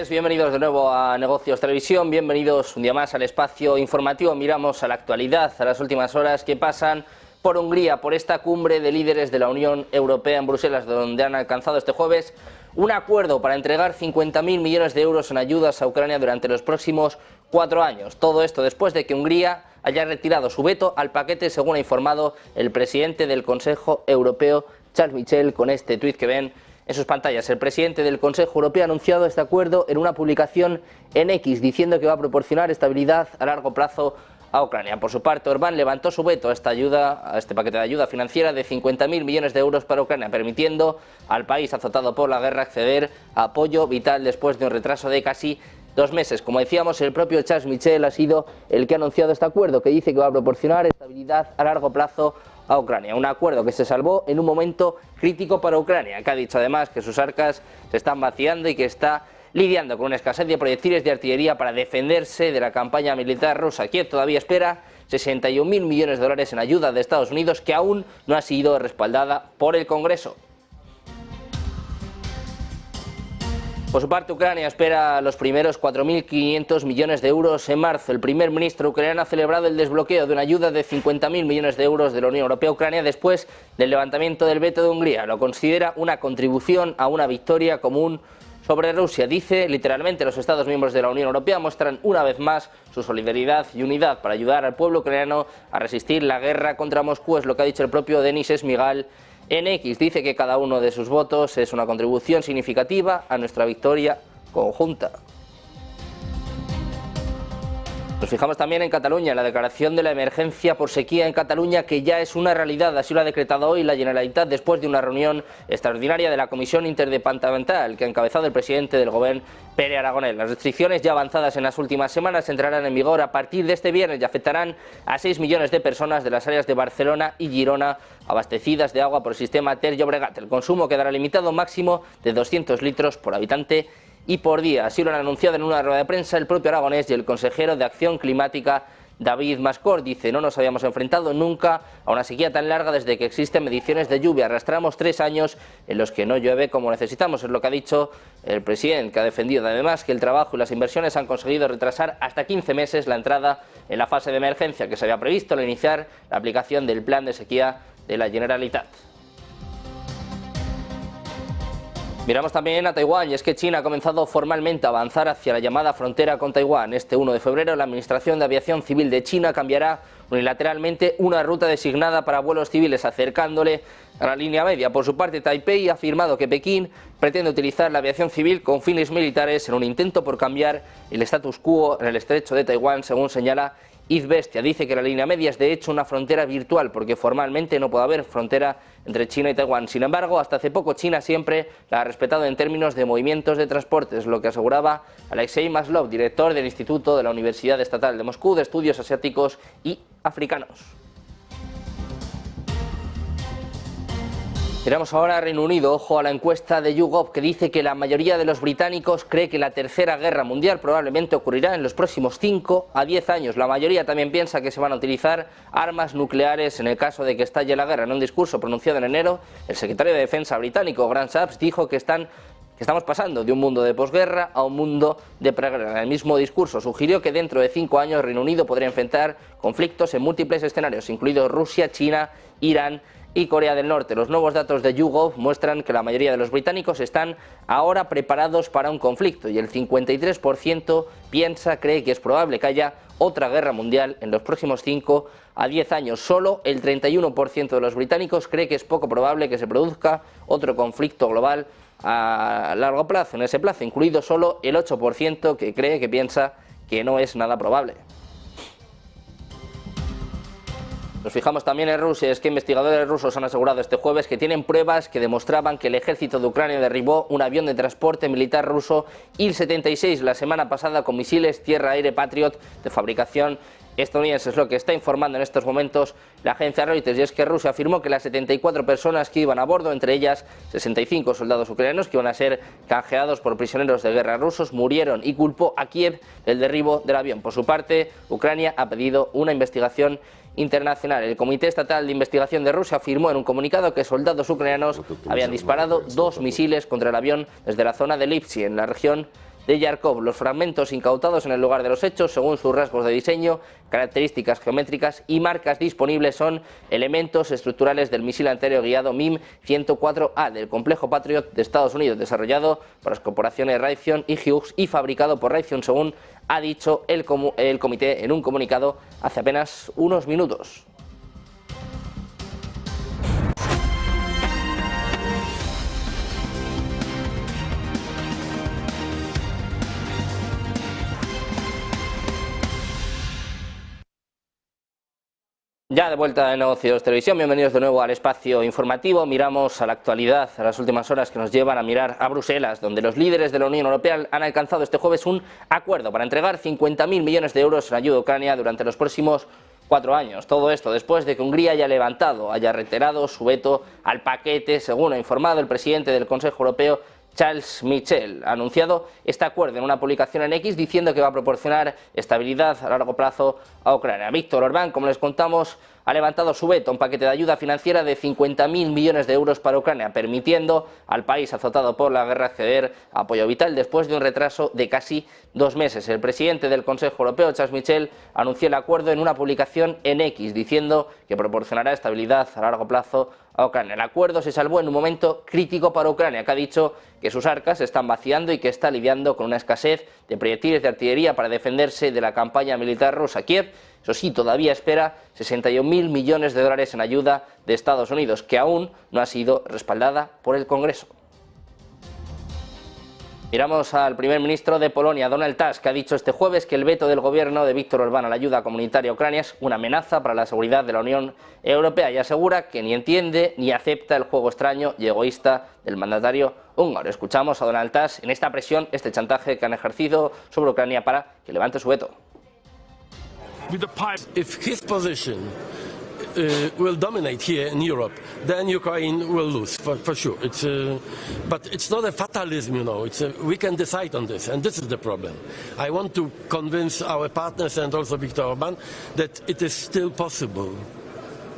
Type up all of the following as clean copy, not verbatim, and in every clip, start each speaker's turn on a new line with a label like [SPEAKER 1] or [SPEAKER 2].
[SPEAKER 1] tardes, bienvenidos de nuevo a Negocios Televisión, bienvenidos un día más al espacio informativo. Miramos a la actualidad, a las últimas horas que pasan por Hungría, por esta cumbre de líderes de la Unión Europea en Bruselas, donde han alcanzado este jueves un acuerdo para entregar 50.000 millones de euros en ayudas a Ucrania durante los próximos 4 años. Todo esto después de que Hungría haya retirado su veto al paquete, según ha informado el presidente del Consejo Europeo, Charles Michel, con este tuit que ven en sus pantallas. El presidente del Consejo Europeo ha anunciado este acuerdo en una publicación en X, diciendo que va a proporcionar estabilidad a largo plazo a Ucrania. Por su parte, Orbán levantó su veto a este paquete de ayuda financiera de 50.000 millones de euros para Ucrania, permitiendo al país azotado por la guerra acceder a apoyo vital después de un retraso de casi 2 meses. Como decíamos, el propio Charles Michel ha sido el que ha anunciado este acuerdo, que dice que va a proporcionar estabilidad a largo plazo a Ucrania. Un acuerdo que se salvó en un momento crítico para Ucrania, que ha dicho además que sus arcas se están vaciando y que está lidiando con una escasez de proyectiles de artillería para defenderse de la campaña militar rusa. Kiev todavía espera 61.000 millones de dólares en ayuda de Estados Unidos, que aún no ha sido respaldada por el Congreso. Por su parte, Ucrania espera los primeros 4.500 millones de euros en marzo. El primer ministro ucraniano ha celebrado el desbloqueo de una ayuda de 50.000 millones de euros de la Unión Europea a Ucrania después del levantamiento del veto de Hungría. Lo considera una contribución a una victoria común sobre Rusia. Dice literalmente: los Estados miembros de la Unión Europea muestran una vez más su solidaridad y unidad para ayudar al pueblo ucraniano a resistir la guerra contra Moscú, es lo que ha dicho el propio Denis Esmigal en X. Dice que cada uno de sus votos es una contribución significativa a nuestra victoria conjunta. Nos fijamos también en Cataluña, la declaración de la emergencia por sequía en Cataluña, que ya es una realidad. Así lo ha decretado hoy la Generalitat después de una reunión extraordinaria de la Comisión Interdepartamental que ha encabezado el presidente del Gobierno, Pere Aragonès. Las restricciones ya avanzadas en las últimas semanas entrarán en vigor a partir de este viernes y afectarán a 6 millones de personas de las áreas de Barcelona y Girona abastecidas de agua por el sistema Ter Llobregat. El consumo quedará limitado máximo de 200 litros por habitante y por día. Así lo han anunciado en una rueda de prensa el propio Aragonès y el consejero de Acción Climática, David Mascort. Dice: no nos habíamos enfrentado nunca a una sequía tan larga desde que existen mediciones de lluvia. Arrastramos 3 años en los que no llueve como necesitamos. Es lo que ha dicho el presidente, que ha defendido además que el trabajo y las inversiones han conseguido retrasar hasta 15 meses la entrada en la fase de emergencia que se había previsto al iniciar la aplicación del plan de sequía de la Generalitat. Miramos también a Taiwán, y es que China ha comenzado formalmente a avanzar hacia la llamada frontera con Taiwán. Este 1 de febrero la Administración de Aviación Civil de China cambiará unilateralmente una ruta designada para vuelos civiles, acercándole a la línea media. Por su parte, Taipei ha afirmado que Pekín pretende utilizar la aviación civil con fines militares en un intento por cambiar el status quo en el estrecho de Taiwán, según señala Izvestia. Dice que la línea media es de hecho una frontera virtual, porque formalmente no puede haber frontera entre China y Taiwán. Sin embargo, hasta hace poco China siempre la ha respetado en términos de movimientos de transportes, lo que aseguraba Alexei Maslov, director del Instituto de la Universidad Estatal de Moscú de Estudios Asiáticos y Africanos. Miramos ahora a Reino Unido. Ojo a la encuesta de YouGov, que dice que la mayoría de los británicos cree que la Tercera Guerra Mundial probablemente ocurrirá en los próximos 5 a 10 años. La mayoría también piensa que se van a utilizar armas nucleares en el caso de que estalle la guerra. En un discurso pronunciado en enero, el secretario de Defensa británico, Grant Shapps, dijo que estamos pasando de un mundo de posguerra a un mundo de preguerra. En el mismo discurso sugirió que dentro de 5 años Reino Unido podría enfrentar conflictos en múltiples escenarios, incluidos Rusia, China, Irán y Corea del Norte. Los nuevos datos de YouGov muestran que la mayoría de los británicos están ahora preparados para un conflicto y el 53% cree que es probable que haya otra guerra mundial en los próximos 5 a 10 años. Solo el 31% de los británicos cree que es poco probable que se produzca otro conflicto global a largo plazo, en ese plazo, incluido solo el 8% que piensa que no es nada probable. Nos fijamos también en Rusia. Es que investigadores rusos han asegurado este jueves que tienen pruebas que demostraban que el ejército de Ucrania derribó un avión de transporte militar ruso Il-76 la semana pasada con misiles tierra-aire Patriot de fabricación estadounidense. Es lo que está informando en estos momentos la agencia Reuters, y es que Rusia afirmó que las 74 personas que iban a bordo, entre ellas 65 soldados ucranianos que iban a ser canjeados por prisioneros de guerra rusos, murieron, y culpó a Kiev del derribo del avión. Por su parte, Ucrania ha pedido una investigación internacional. El Comité Estatal de Investigación de Rusia afirmó en un comunicado que soldados ucranianos habían disparado 2 misiles contra el avión desde la zona de Lipsy, en la región de Yarkov. Los fragmentos incautados en el lugar de los hechos, según sus rasgos de diseño, características geométricas y marcas disponibles, son elementos estructurales del misil antiaéreo guiado MIM-104A del complejo Patriot de Estados Unidos, desarrollado por las corporaciones Raytheon y Hughes y fabricado por Raytheon, según ha dicho el comité en un comunicado hace apenas unos minutos. Ya de vuelta en Negocios Televisión, bienvenidos de nuevo al espacio informativo. Miramos a la actualidad, a las últimas horas que nos llevan a mirar a Bruselas, donde los líderes de la Unión Europea han alcanzado este jueves un acuerdo para entregar 50.000 millones de euros en ayuda a Ucrania durante los próximos 4 años. Todo esto después de que Hungría haya reiterado su veto al paquete, según ha informado el presidente del Consejo Europeo, Charles Michel. Ha anunciado este acuerdo en una publicación en X diciendo que va a proporcionar estabilidad a largo plazo a Ucrania. Víctor Orbán, como les contamos, ha levantado su veto a un paquete de ayuda financiera de 50.000 millones de euros para Ucrania, permitiendo al país azotado por la guerra acceder a apoyo vital después de un retraso de casi 2 meses. El presidente del Consejo Europeo, Charles Michel, anunció el acuerdo en una publicación en X diciendo que proporcionará estabilidad a largo plazo a Ucrania. El acuerdo se salvó en un momento crítico para Ucrania, que ha dicho que sus arcas se están vaciando y que está lidiando con una escasez de proyectiles de artillería para defenderse de la campaña militar rusa. Kiev, eso sí, todavía espera 61.000 millones de dólares en ayuda de Estados Unidos, que aún no ha sido respaldada por el Congreso. Miramos al primer ministro de Polonia, Donald Tusk, que ha dicho este jueves que el veto del gobierno de Víctor Orbán a la ayuda comunitaria a Ucrania es una amenaza para la seguridad de la Unión Europea y asegura que ni entiende ni acepta el juego extraño y egoísta del mandatario húngaro. Escuchamos a Donald Tusk en esta presión, este chantaje que han ejercido sobre Ucrania para que levante su veto.
[SPEAKER 2] Will dominate here in Europe, then Ukraine will lose for sure. But it's not a fatalism, you know. We can decide on this, and this is the problem. I want to convince our partners and also Viktor Orbán that it is still possible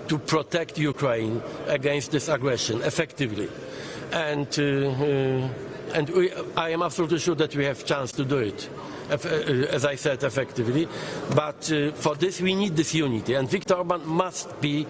[SPEAKER 2] to protect Ukraine against this aggression effectively, and I am absolutely sure that we have a chance to do it. As I said, effectively, but for this we need this unity, and Viktor Orbán must be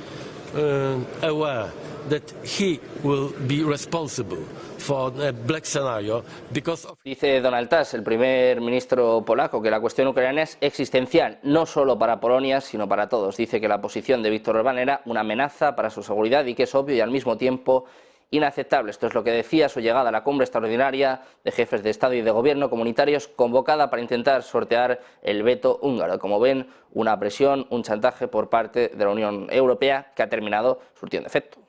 [SPEAKER 2] aware that he will be responsible for a black scenario because of...
[SPEAKER 1] Dice Donald Tusk, el primer ministro polaco, que la cuestión ucraniana es existencial, no solo para Polonia, sino para todos. Dice que la posición de Víctor Orbán era una amenaza para su seguridad y que es obvio y al mismo tiempo inaceptable. Esto es lo que decía su llegada a la cumbre extraordinaria de jefes de Estado y de Gobierno comunitarios convocada para intentar sortear el veto húngaro. Como ven, una presión, un chantaje por parte de la Unión Europea que ha terminado surtiendo efecto.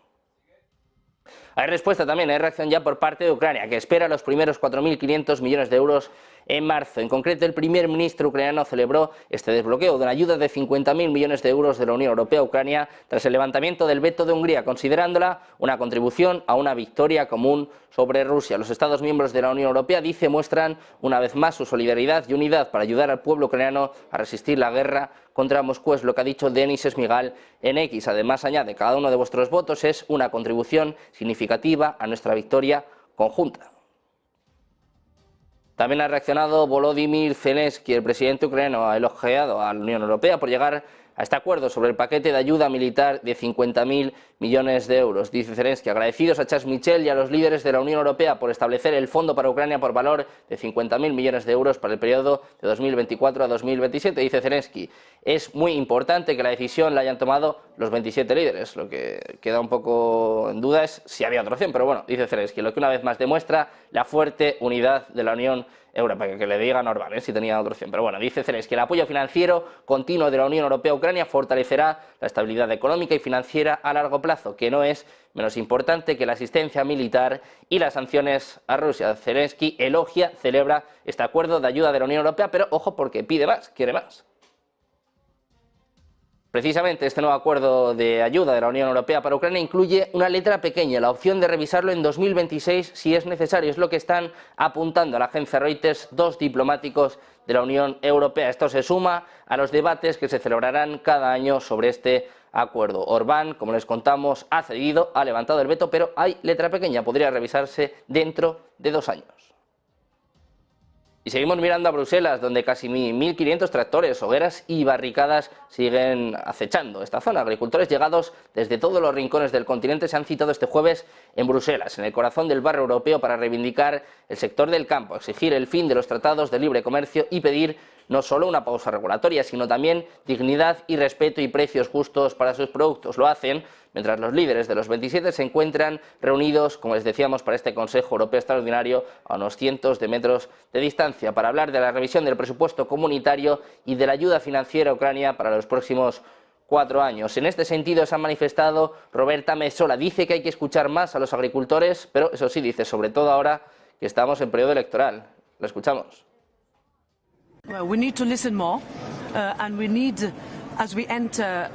[SPEAKER 1] Hay respuesta también, hay reacción ya por parte de Ucrania, que espera los primeros 4.500 millones de euros en marzo. En concreto, el primer ministro ucraniano celebró este desbloqueo de una ayuda de 50.000 millones de euros de la Unión Europea a Ucrania tras el levantamiento del veto de Hungría, considerándola una contribución a una victoria común sobre Rusia. Los Estados miembros de la Unión Europea, dice, muestran una vez más su solidaridad y unidad para ayudar al pueblo ucraniano a resistir la guerra contra Moscú, es lo que ha dicho Denis Esmigal en X. Además, añade, cada uno de vuestros votos es una contribución significativa a nuestra victoria conjunta. También ha reaccionado Volodymyr Zelensky, el presidente ucraniano, ha elogiado a la Unión Europea por llegar a este acuerdo sobre el paquete de ayuda militar de 50.000 millones de euros. Dice Zelensky, agradecidos a Charles Michel y a los líderes de la Unión Europea por establecer el fondo para Ucrania por valor de 50.000 millones de euros para el periodo de 2024 a 2027. Dice Zelensky, es muy importante que la decisión la hayan tomado los 27 líderes. Lo que queda un poco en duda es si había otra opción, pero bueno, dice Zelensky, lo que una vez más demuestra la fuerte unidad de la Unión Europea, que le digan a Orbán si tenía otra opción. Pero bueno, dice Zelensky que el apoyo financiero continuo de la Unión Europea a Ucrania fortalecerá la estabilidad económica y financiera a largo plazo, que no es menos importante que la asistencia militar y las sanciones a Rusia. Zelensky elogia, celebra este acuerdo de ayuda de la Unión Europea, pero ojo porque pide más, quiere más. Precisamente este nuevo acuerdo de ayuda de la Unión Europea para Ucrania incluye una letra pequeña, la opción de revisarlo en 2026 si es necesario. Es lo que están apuntando a la agencia Reuters 2 diplomáticos de la Unión Europea. Esto se suma a los debates que se celebrarán cada año sobre este acuerdo. Orbán, como les contamos, ha cedido, ha levantado el veto, pero hay letra pequeña, podría revisarse dentro de 2 años. Y seguimos mirando a Bruselas, donde casi 1.500 tractores, hogueras y barricadas siguen acechando esta zona. Agricultores llegados desde todos los rincones del continente se han citado este jueves en Bruselas, en el corazón del barrio europeo, para reivindicar el sector del campo, exigir el fin de los tratados de libre comercio y pedir no solo una pausa regulatoria, sino también dignidad y respeto y precios justos para sus productos. Lo hacen mientras los líderes de los 27 se encuentran reunidos, como les decíamos, para este Consejo Europeo Extraordinario a unos cientos de metros de distancia, para hablar de la revisión del presupuesto comunitario y de la ayuda financiera a Ucrania para los próximos 4 años. En este sentido se ha manifestado Roberta Metsola. Dice que hay que escuchar más a los agricultores, pero eso sí, dice, sobre todo ahora que estamos en periodo electoral. Lo escuchamos.
[SPEAKER 3] Well, we need to listen more, and we need, as we enter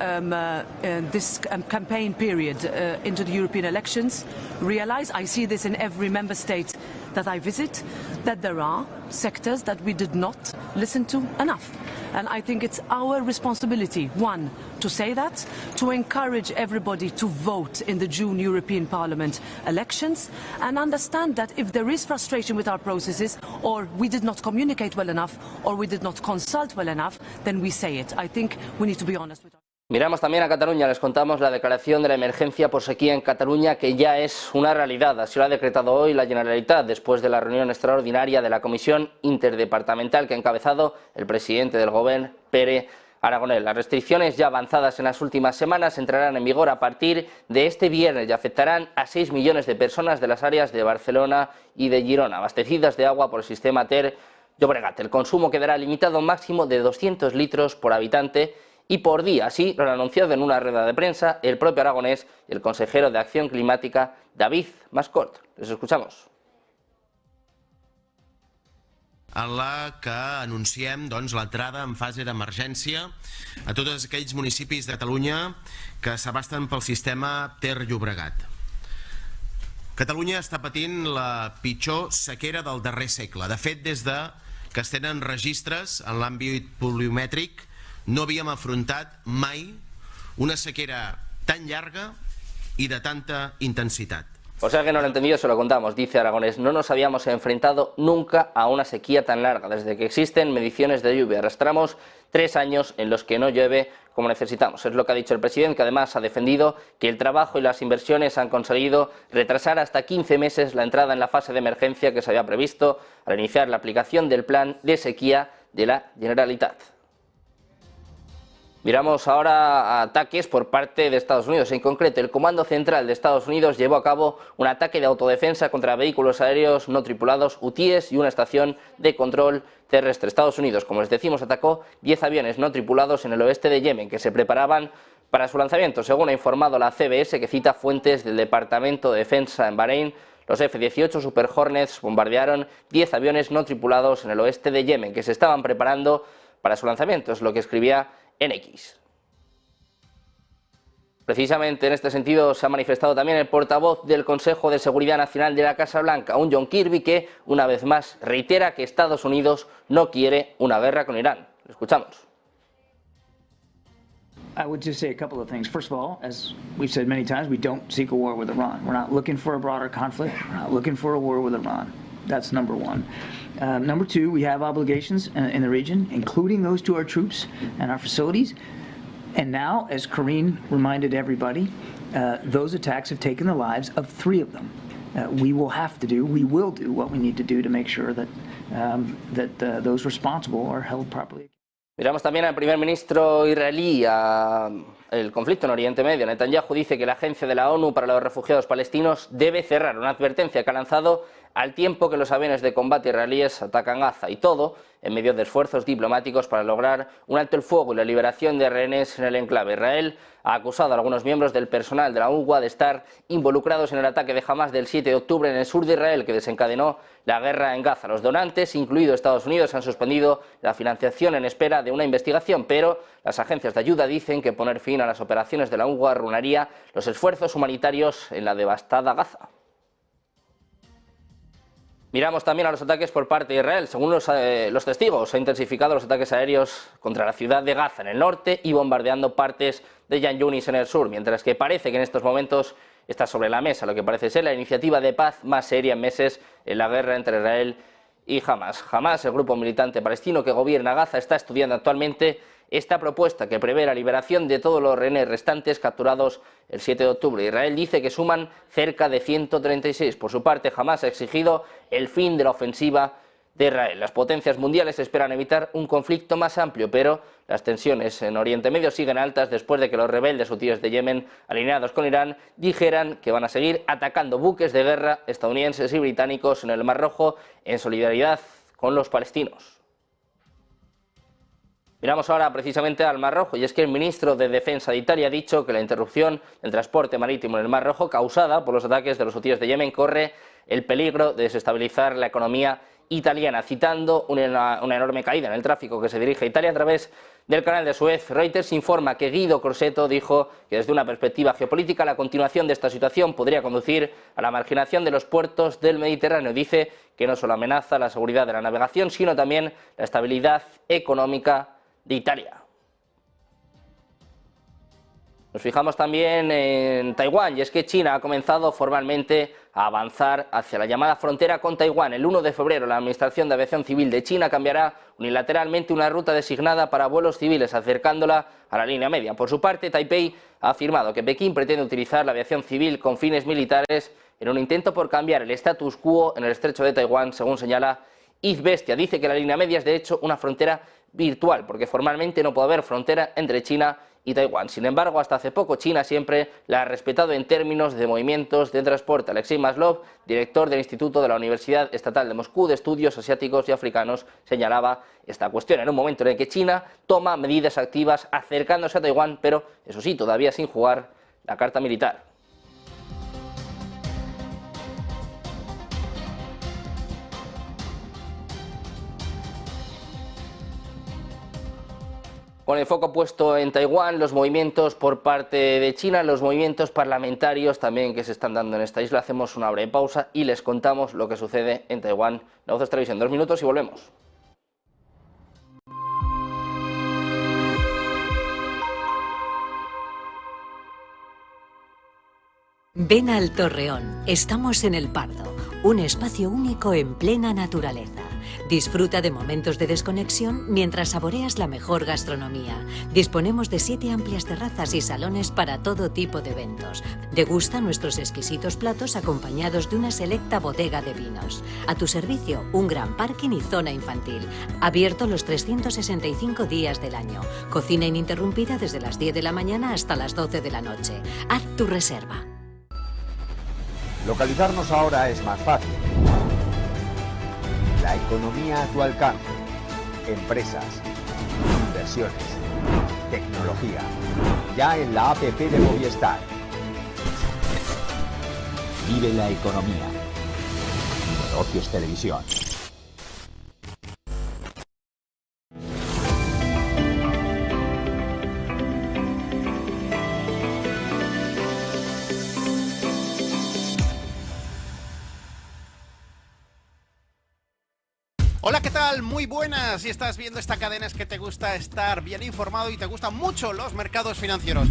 [SPEAKER 3] this campaign period into the European elections, realize, I see this in every member state that I visit, that there are sectors that we did not listen to enough. And I think it's our responsibility, one, to say that, to encourage everybody to vote in the June European Parliament elections, and understand that if there is frustration with our processes, or we did not communicate well enough, or we did not consult well enough, then we say it. I think we need to be honest with
[SPEAKER 1] Miramos también a Cataluña, les contamos la declaración de la emergencia por sequía en Cataluña, que ya es una realidad. Así lo ha decretado hoy la Generalitat después de la reunión extraordinaria de la Comisión Interdepartamental que ha encabezado el presidente del Gobierno, Pere Aragonès. Las restricciones ya avanzadas en las últimas semanas entrarán en vigor a partir de este viernes y afectarán a 6 millones de personas de las áreas de Barcelona y de Girona, abastecidas de agua por el sistema Ter Llobregat. El consumo quedará limitado a un máximo de 200 litros por habitante y por día. Así lo han anunciado en una rueda de prensa el propio Aragonès y el consejero de Acción Climática, David Mascort. Les escuchamos.
[SPEAKER 4] En la que anunciem l'entrada en fase d'emergència a tots aquells municipis de Catalunya que s'abasten pel sistema Ter Llobregat. Catalunya està patint la pitjor sequera del darrer segle. De fet, des que es tenen registres en l'àmbit poliomètric, no havíem afrontat mai una sequera tan llarga y de tanta intensidad.
[SPEAKER 1] Por si alguien no lo ha entendido, se lo contamos. Dice Aragonès: no nos habíamos enfrentado nunca a una sequía tan larga. Desde que existen mediciones de lluvia, arrastramos 3 años en los que no llueve como necesitamos. Es lo que ha dicho el presidente, que además ha defendido que el trabajo y las inversiones han conseguido retrasar hasta 15 meses la entrada en la fase de emergencia que se había previsto al iniciar la aplicación del plan de sequía de la Generalitat. Miramos ahora a ataques por parte de Estados Unidos. En concreto, el Comando Central de Estados Unidos llevó a cabo un ataque de autodefensa contra vehículos aéreos no tripulados, UTIES, y una estación de control terrestre. Estados Unidos, como les decimos, atacó 10 aviones no tripulados en el oeste de Yemen que se preparaban para su lanzamiento, según ha informado la CBS, que cita fuentes del Departamento de Defensa en Bahrein. Los F-18 Super Hornets bombardearon 10 aviones no tripulados en el oeste de Yemen que se estaban preparando para su lanzamiento, es lo que escribía en X. Precisamente en este sentido se ha manifestado también el portavoz del Consejo de Seguridad Nacional de la Casa Blanca, un John Kirby, que una vez más reitera que Estados Unidos no quiere una guerra con Irán. Lo escuchamos.
[SPEAKER 5] I would just say a couple of things. First of all, as we've said many times, we don't seek a war with Iran. We're not looking for a broader conflict. We're not looking for a war with Iran. That's number one. Number two, we have obligations in the region, including those to our troops and our facilities. And now, as Karine reminded everybody, those attacks have taken the lives of 3 of them. We will do what we need to do to make sure that those responsible are held properly.
[SPEAKER 1] Miramos también al primer ministro israelí, el conflicto en Oriente Medio. Netanyahu dice que la Agencia de la ONU para los Refugiados Palestinos debe cerrar, una advertencia que ha lanzado al tiempo que los aviones de combate israelíes atacan Gaza, y todo en medio de esfuerzos diplomáticos para lograr un alto el fuego y la liberación de rehenes en el enclave. Israel ha acusado a algunos miembros del personal de la UNRWA de estar involucrados en el ataque de Hamás del 7 de octubre en el sur de Israel, que desencadenó la guerra en Gaza. Los donantes, incluido Estados Unidos, han suspendido la financiación en espera de una investigación, pero las agencias de ayuda dicen que poner fin a las operaciones de la UNRWA arruinaría los esfuerzos humanitarios en la devastada Gaza. Miramos también a los ataques por parte de Israel. Según los testigos, ha intensificado los ataques aéreos contra la ciudad de Gaza en el norte y bombardeando partes de Yan Yunis en el sur, mientras que parece que en estos momentos está sobre la mesa lo que parece ser la iniciativa de paz más seria en meses en la guerra entre Israel y Hamas. Hamas, el grupo militante palestino que gobierna Gaza, está estudiando actualmente esta propuesta que prevé la liberación de todos los rehenes restantes capturados el 7 de octubre. Israel dice que suman cerca de 136. Por su parte, Hamas ha exigido el fin de la ofensiva de Israel. Las potencias mundiales esperan evitar un conflicto más amplio, pero las tensiones en Oriente Medio siguen altas después de que los rebeldes hutíes de Yemen, alineados con Irán, dijeran que van a seguir atacando buques de guerra estadounidenses y británicos en el Mar Rojo en solidaridad con los palestinos. Miramos ahora precisamente al Mar Rojo, y es que el ministro de Defensa de Italia ha dicho que la interrupción del transporte marítimo en el Mar Rojo causada por los ataques de los hutíes de Yemen corre el peligro de desestabilizar la economía italiana, citando una enorme caída en el tráfico que se dirige a Italia a través del canal de Suez. Reuters informa que Guido Crosetto dijo que desde una perspectiva geopolítica la continuación de esta situación podría conducir a la marginación de los puertos del Mediterráneo. Dice que no solo amenaza la seguridad de la navegación, sino también la estabilidad económica de Italia. Nos fijamos también en Taiwán, y es que China ha comenzado formalmente a avanzar hacia la llamada frontera con Taiwán. El 1 de febrero la Administración de Aviación Civil de China cambiará unilateralmente una ruta designada para vuelos civiles, acercándola a la línea media. Por su parte, Taipei ha afirmado que Pekín pretende utilizar la aviación civil con fines militares en un intento por cambiar el status quo en el estrecho de Taiwán, según señala Izvestia. Dice que la línea media es de hecho una frontera virtual, porque formalmente no puede haber frontera entre China y Taiwán. Sin embargo, hasta hace poco China siempre la ha respetado en términos de movimientos de transporte. Alexei Maslov, director del Instituto de la Universidad Estatal de Moscú de Estudios Asiáticos y Africanos, señalaba esta cuestión en un momento en el que China toma medidas activas acercándose a Taiwán, pero eso sí, todavía sin jugar la carta militar. Con el foco puesto en Taiwán, los movimientos por parte de China, los movimientos parlamentarios también que se están dando en esta isla. Hacemos una breve pausa y les contamos lo que sucede en Taiwán. Negocios Televisión, 2 minutos y volvemos.
[SPEAKER 6] Ven al Torreón, estamos en El Pardo, un espacio único en plena naturaleza. Disfruta de momentos de desconexión mientras saboreas la mejor gastronomía. Disponemos de 7 amplias terrazas y salones para todo tipo de eventos. Degusta nuestros exquisitos platos acompañados de una selecta bodega de vinos. A tu servicio, un gran parking y zona infantil. Abierto los 365 días del año. Cocina ininterrumpida desde las 10 de la mañana hasta las 12 de la noche. Haz tu reserva.
[SPEAKER 7] Localizarnos ahora es más fácil. La economía a tu alcance. Empresas, inversiones, tecnología. Ya en la app de Movistar. Vive la economía. Negocios Televisión.
[SPEAKER 4] Hola, ¿qué tal? Muy buenas. Si estás viendo esta cadena es que te gusta estar bien informado y te gustan mucho los mercados financieros.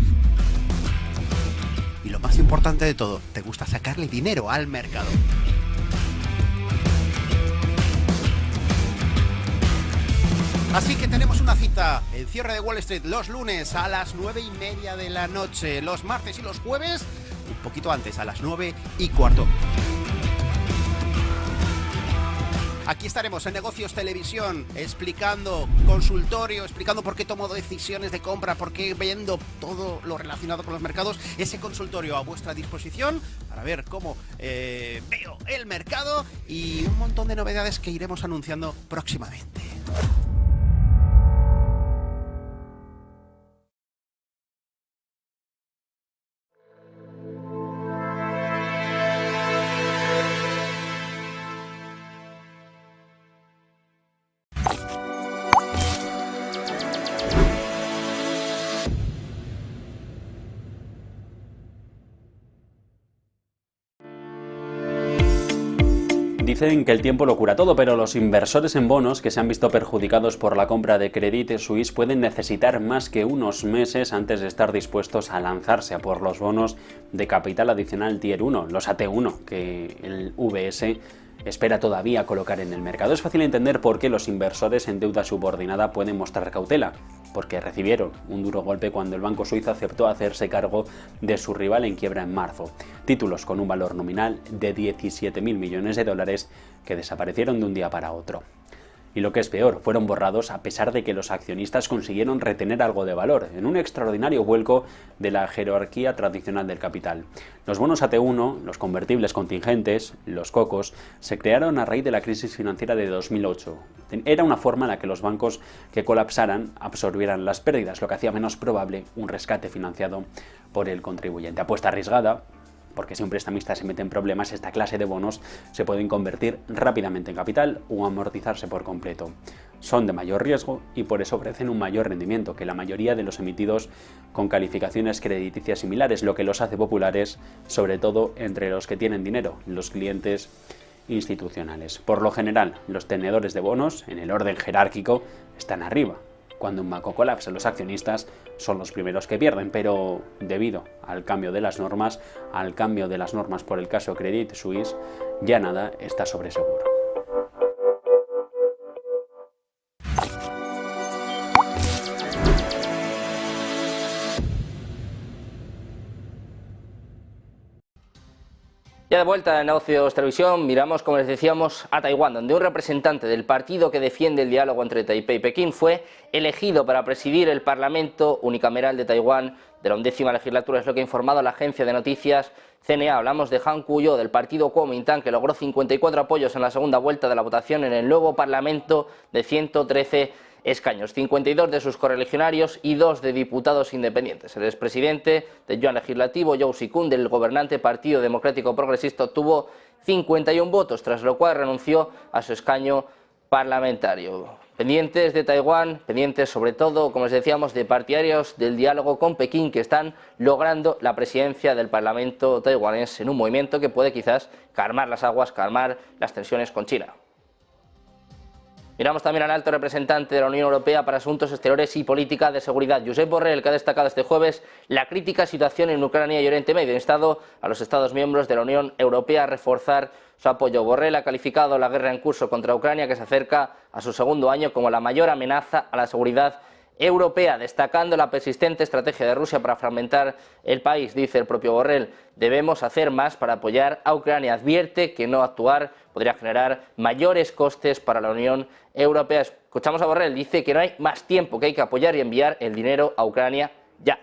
[SPEAKER 4] Y lo más importante de todo, te gusta sacarle dinero al mercado. Así que tenemos una cita, el cierre de Wall Street los lunes a las 9:30 de la noche, los martes y los jueves un poquito antes, a las 9:15. Aquí estaremos en Negocios Televisión explicando consultorio, explicando por qué tomo decisiones de compra, por qué vendo, todo lo relacionado con los mercados. Ese consultorio a vuestra disposición para ver cómo veo el mercado y un montón de novedades que iremos anunciando próximamente.
[SPEAKER 8] Dicen que el tiempo lo cura todo, pero los inversores en bonos que se han visto perjudicados por la compra de Credit Suisse pueden necesitar más que unos meses antes de estar dispuestos a lanzarse a por los bonos de capital adicional Tier 1, los AT1, que el VS espera todavía colocar en el mercado. Es fácil entender por qué los inversores en deuda subordinada pueden mostrar cautela, porque recibieron un duro golpe cuando el banco suizo aceptó hacerse cargo de su rival en quiebra en marzo. Títulos con un valor nominal de 17.000 millones de dólares que desaparecieron de un día para otro. Y lo que es peor, fueron borrados a pesar de que los accionistas consiguieron retener algo de valor, en un extraordinario vuelco de la jerarquía tradicional del capital. Los bonos AT1, los convertibles contingentes, los COCOs, se crearon a raíz de la crisis financiera de 2008. Era una forma en la que los bancos que colapsaran absorbieran las pérdidas, lo que hacía menos probable un rescate financiado por el contribuyente. Apuesta arriesgada, porque si un prestamista se mete en problemas, esta clase de bonos se pueden convertir rápidamente en capital o amortizarse por completo. Son de mayor riesgo y por eso ofrecen un mayor rendimiento que la mayoría de los emitidos con calificaciones crediticias similares, lo que los hace populares, sobre todo entre los que tienen dinero, los clientes institucionales. Por lo general, los tenedores de bonos, en el orden jerárquico, están arriba. Cuando un banco colapsa, los accionistas son los primeros que pierden, pero debido al cambio de las normas, por el caso Credit Suisse, ya nada está sobre seguro.
[SPEAKER 1] Ya de vuelta en Negocios Televisión, miramos, como les decíamos, a Taiwán, donde un representante del partido que defiende el diálogo entre Taipei y Pekín fue elegido para presidir el Parlamento unicameral de Taiwán de la 11ª legislatura. Es lo que ha informado la agencia de noticias CNA. Hablamos de Han Kuo-yu, del partido Kuomintang, que logró 54 apoyos en la segunda vuelta de la votación en el nuevo Parlamento de 113 escaños, 52 de sus correligionarios y 2 de diputados independientes. El expresidente del Yuan Legislativo, Zhou Zikun, del gobernante Partido Democrático Progresista, obtuvo 51 votos, tras lo cual renunció a su escaño parlamentario. Pendientes de Taiwán, pendientes sobre todo, como les decíamos, de partidarios del diálogo con Pekín, que están logrando la presidencia del Parlamento taiwanés en un movimiento que puede quizás calmar las aguas, calmar las tensiones con China. Miramos también al alto representante de la Unión Europea para Asuntos Exteriores y Política de Seguridad, Josep Borrell, que ha destacado este jueves la crítica situación en Ucrania y Oriente Medio, ha instado a los Estados miembros de la Unión Europea a reforzar su apoyo. Borrell ha calificado la guerra en curso contra Ucrania, que se acerca a su segundo año, como la mayor amenaza a la seguridad europea, destacando la persistente estrategia de Rusia para fragmentar el país. Dice el propio Borrell: debemos hacer más para apoyar a Ucrania. Advierte que no actuar podría generar mayores costes para la Unión Europea. Escuchamos a Borrell, dice que no hay más tiempo, que hay que apoyar y enviar el dinero a Ucrania ya.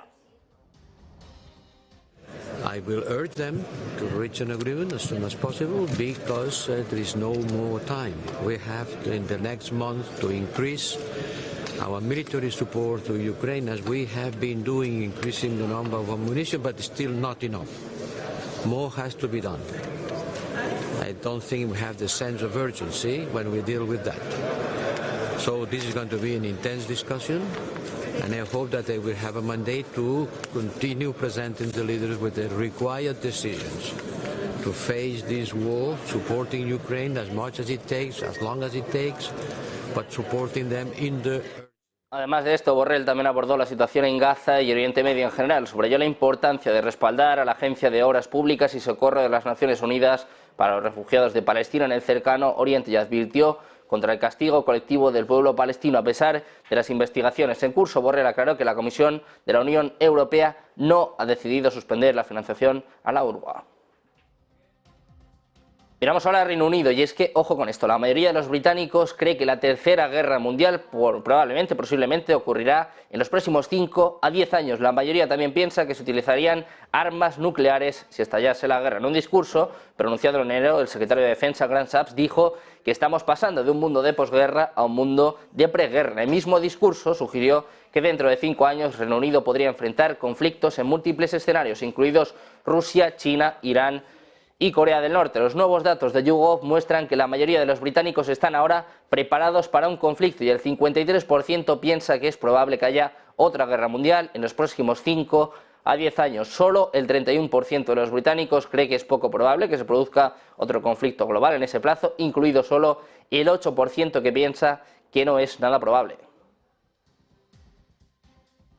[SPEAKER 9] I will urge them to reach an agreement as soon as possible because there is no more time. We have to, in the next month, to increase our military support to Ukraine, as we have been doing, increasing the number of ammunition, but still not enough. More has to be done. I don't think we have the sense of urgency when we deal with that. So this is going to be an intense discussion, and I hope that they will have a mandate to continue presenting the leaders with the required decisions to face this war, supporting Ukraine as much as it takes, as long as it takes, but supporting them in the...
[SPEAKER 1] Además de esto, Borrell también abordó la situación en Gaza y Oriente Medio en general. Subrayó la importancia de respaldar a la Agencia de Obras Públicas y Socorro de las Naciones Unidas para los refugiados de Palestina en el cercano Oriente y advirtió contra el castigo colectivo del pueblo palestino. A pesar de las investigaciones en curso, Borrell aclaró que la Comisión de la Unión Europea no ha decidido suspender la financiación a la UNRWA. Miramos ahora al Reino Unido, y es que, ojo con esto, la mayoría de los británicos cree que la Tercera Guerra Mundial posiblemente ocurrirá en los próximos 5 a 10 años. La mayoría también piensa que se utilizarían armas nucleares si estallase la guerra. En un discurso pronunciado en enero, el secretario de Defensa, Grant Shapps, dijo que estamos pasando de un mundo de posguerra a un mundo de preguerra. En el mismo discurso sugirió que dentro de 5 años Reino Unido podría enfrentar conflictos en múltiples escenarios, incluidos Rusia, China, Irán y Corea del Norte. Los nuevos datos de YouGov muestran que la mayoría de los británicos están ahora preparados para un conflicto y el 53% piensa que es probable que haya otra guerra mundial en los próximos 5 a 10 años. Solo el 31% de los británicos cree que es poco probable que se produzca otro conflicto global en ese plazo, incluido solo el 8% que piensa que no es nada probable.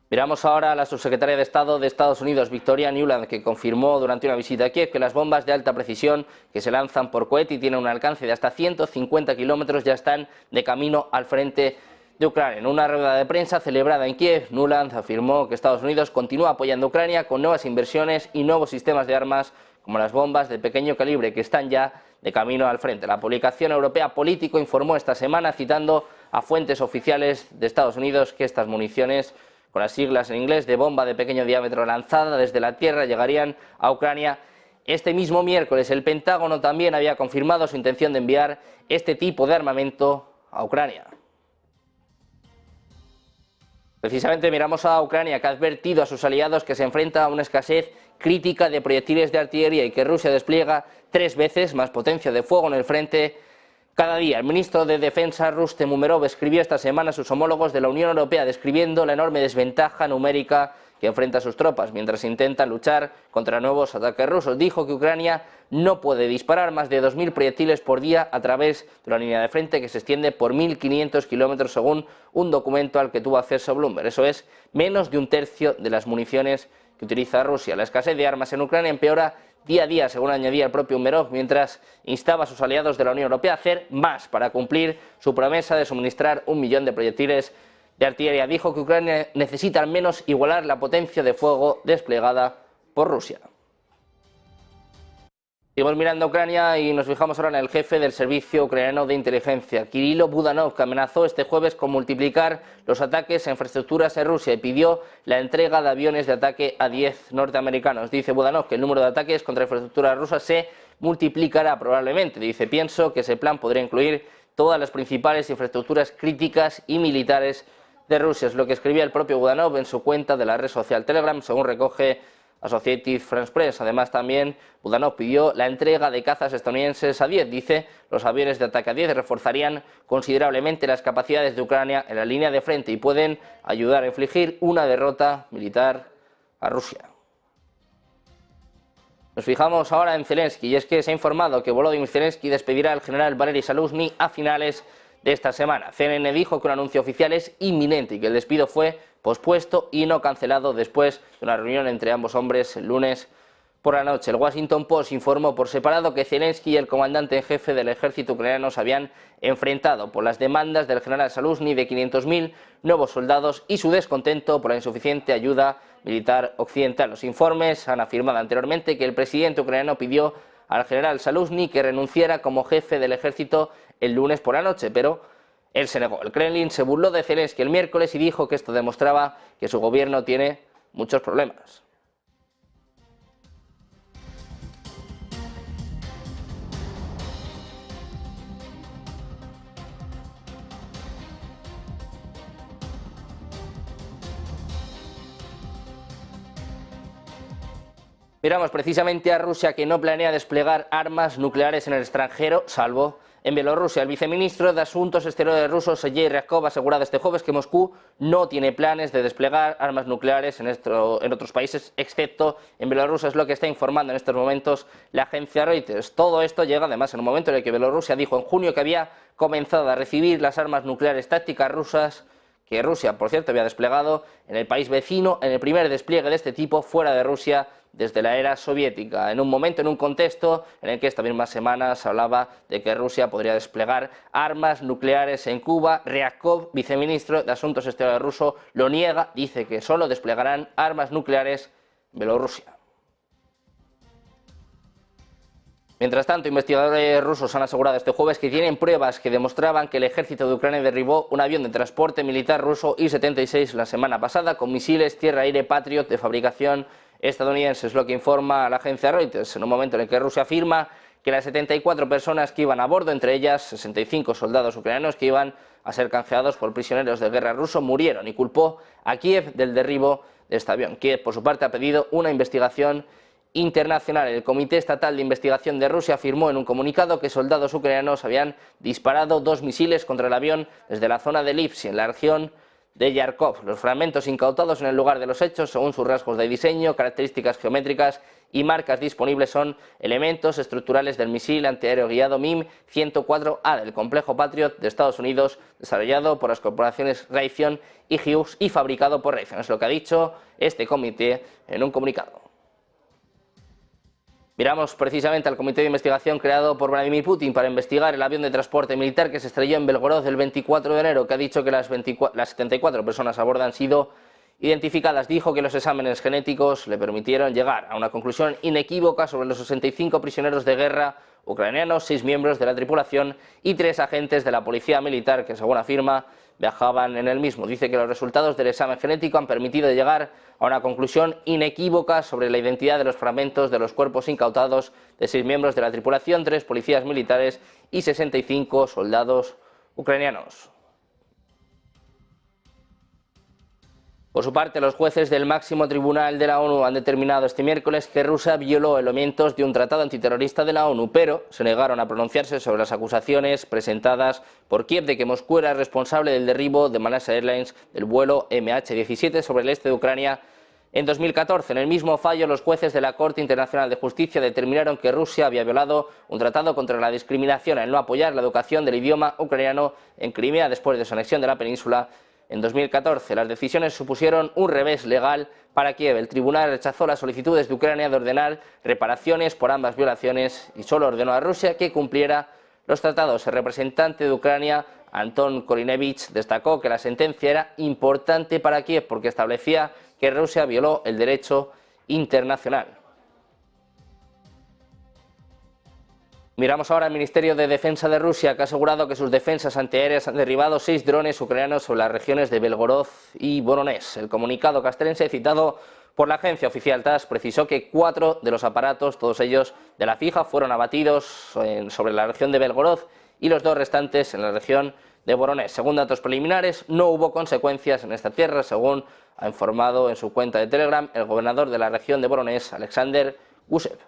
[SPEAKER 1] Miramos ahora a la subsecretaria de Estado de Estados Unidos, Victoria Nuland, que confirmó durante una visita a Kiev que las bombas de alta precisión que se lanzan por cohete y tienen un alcance de hasta 150 kilómetros ya están de camino al frente de Ucrania. En una rueda de prensa celebrada en Kiev, Nuland afirmó que Estados Unidos continúa apoyando a Ucrania con nuevas inversiones y nuevos sistemas de armas como las bombas de pequeño calibre que están ya de camino al frente. La publicación europea Político informó esta semana, citando a fuentes oficiales de Estados Unidos, que estas municiones, con las siglas en inglés de bomba de pequeño diámetro lanzada desde la tierra, llegarían a Ucrania este mismo miércoles. El Pentágono también había confirmado su intención de enviar este tipo de armamento a Ucrania. Precisamente miramos a Ucrania, que ha advertido a sus aliados que se enfrenta a una escasez crítica de proyectiles de artillería y que Rusia despliega 3 veces más potencia de fuego en el frente cada día. El ministro de Defensa, Rustem Umerov, escribió esta semana a sus homólogos de la Unión Europea describiendo la enorme desventaja numérica que enfrenta a sus tropas mientras intentan luchar contra nuevos ataques rusos. Dijo que Ucrania no puede disparar más de 2.000 proyectiles por día a través de una línea de frente que se extiende por 1.500 kilómetros según un documento al que tuvo acceso Bloomberg. Eso es menos de un tercio de las municiones que utiliza Rusia. La escasez de armas en Ucrania empeora día a día, según añadía el propio Umerov, mientras instaba a sus aliados de la Unión Europea a hacer más para cumplir su promesa de suministrar 1 millón de proyectiles de artillería. Dijo que Ucrania necesita al menos igualar la potencia de fuego desplegada por Rusia. Seguimos mirando a Ucrania y nos fijamos ahora en el jefe del servicio ucraniano de inteligencia, Kirilo Budanov, que amenazó este jueves con multiplicar los ataques a infraestructuras en Rusia y pidió la entrega de aviones de ataque a 10 norteamericanos. Dice Budanov que el número de ataques contra infraestructuras rusas se multiplicará probablemente. Dice: pienso que ese plan podría incluir todas las principales infraestructuras críticas y militares de Rusia. Es lo que escribía el propio Budanov en su cuenta de la red social Telegram, según recoge Associated Press. Además, también Budanov pidió la entrega de cazas estadounidenses a 10. Dice: los aviones de ataque a 10 reforzarían considerablemente las capacidades de Ucrania en la línea de frente y pueden ayudar a infligir una derrota militar a Rusia. Nos fijamos ahora en Zelensky, y es que se ha informado que Volodymyr Zelensky despedirá al general Valery Zaluzhny a finales de esta semana. CNN dijo que un anuncio oficial es inminente y que el despido fue pospuesto y no cancelado después de una reunión entre ambos hombres el lunes por la noche. El Washington Post informó por separado que Zelensky y el comandante en jefe del ejército ucraniano se habían enfrentado por las demandas del general Zaluzhny de 500.000 nuevos soldados y su descontento por la insuficiente ayuda militar occidental. Los informes han afirmado anteriormente que el presidente ucraniano pidió al general Zaluzhny que renunciara como jefe del ejército el lunes por la noche, pero él se negó. El Kremlin se burló de Zelensky el miércoles y dijo que esto demostraba que su gobierno tiene muchos problemas. Miramos precisamente a Rusia, que no planea desplegar armas nucleares en el extranjero, salvo en Bielorrusia. El viceministro de Asuntos Exteriores ruso, Sergei Ryabkov, ha asegurado este jueves que Moscú no tiene planes de desplegar armas nucleares en otros países, excepto en Bielorrusia. Es lo que está informando en estos momentos la agencia Reuters. Todo esto llega además en un momento en el que Bielorrusia dijo en junio que había comenzado a recibir las armas nucleares tácticas rusas que Rusia, por cierto, había desplegado en el país vecino, en el primer despliegue de este tipo fuera de Rusia desde la era soviética, en un momento, en un contexto en el que esta misma semana se hablaba de que Rusia podría desplegar armas nucleares en Cuba. Ryabkov, viceministro de Asuntos Exteriores ruso, lo niega, dice que solo desplegarán armas nucleares en Bielorrusia. Mientras tanto, investigadores rusos han asegurado este jueves que tienen pruebas que demostraban que el ejército de Ucrania derribó un avión de transporte militar ruso I-76 la semana pasada con misiles tierra-aire Patriot de fabricación estadounidense. Es lo que informa la agencia Reuters, en un momento en el que Rusia afirma que las 74 personas que iban a bordo, entre ellas 65 soldados ucranianos que iban a ser canjeados por prisioneros de guerra rusos, murieron, y culpó a Kiev del derribo de este avión. Kiev, por su parte, ha pedido una investigación internacional. El Comité Estatal de Investigación de Rusia afirmó en un comunicado que soldados ucranianos habían disparado 2 misiles contra el avión desde la zona de Lipsk, en la región de Yarkov. Los fragmentos incautados en el lugar de los hechos, según sus rasgos de diseño, características geométricas y marcas disponibles, son elementos estructurales del misil antiaéreo guiado MIM-104A del complejo Patriot de Estados Unidos, desarrollado por las corporaciones Raytheon y Hughes y fabricado por Raytheon. Es lo que ha dicho este comité en un comunicado. Miramos precisamente al comité de investigación creado por Vladimir Putin para investigar el avión de transporte militar que se estrelló en Belgorod el 24 de enero, que ha dicho que las 74 personas a bordo han sido identificadas. Dijo que los exámenes genéticos le permitieron llegar a una conclusión inequívoca sobre los 65 prisioneros de guerra ucranianos, 6 miembros de la tripulación y 3 agentes de la policía militar que, según afirma, viajaban en el mismo. Dice que los resultados del examen genético han permitido llegar a una conclusión inequívoca sobre la identidad de los fragmentos de los cuerpos incautados de 6 miembros de la tripulación, 3 policías militares y 65 soldados ucranianos. Por su parte, los jueces del máximo tribunal de la ONU han determinado este miércoles que Rusia violó elementos de un tratado antiterrorista de la ONU, pero se negaron a pronunciarse sobre las acusaciones presentadas por Kiev de que Moscú era responsable del derribo de Malaysia Airlines del vuelo MH17 sobre el este de Ucrania en 2014. En el mismo fallo, los jueces de la Corte Internacional de Justicia determinaron que Rusia había violado un tratado contra la discriminación al no apoyar la educación del idioma ucraniano en Crimea después de su anexión de la península en 2014. Las decisiones supusieron un revés legal para Kiev. El tribunal rechazó las solicitudes de Ucrania de ordenar reparaciones por ambas violaciones y solo ordenó a Rusia que cumpliera los tratados. El representante de Ucrania, Anton Korinevich, destacó que la sentencia era importante para Kiev porque establecía que Rusia violó el derecho internacional. Miramos ahora al Ministerio de Defensa de Rusia, que ha asegurado que sus defensas antiaéreas han derribado 6 drones ucranianos sobre las regiones de Belgorod y Voronezh. El comunicado castrense, citado por la agencia oficial TASS, precisó que 4 de los aparatos, todos ellos de la fija, fueron abatidos sobre la región de Belgorod y los 2 restantes en la región de Voronezh. Según datos preliminares, no hubo consecuencias en esta tierra, según ha informado en su cuenta de Telegram el gobernador de la región de Voronezh, Alexander Gusev.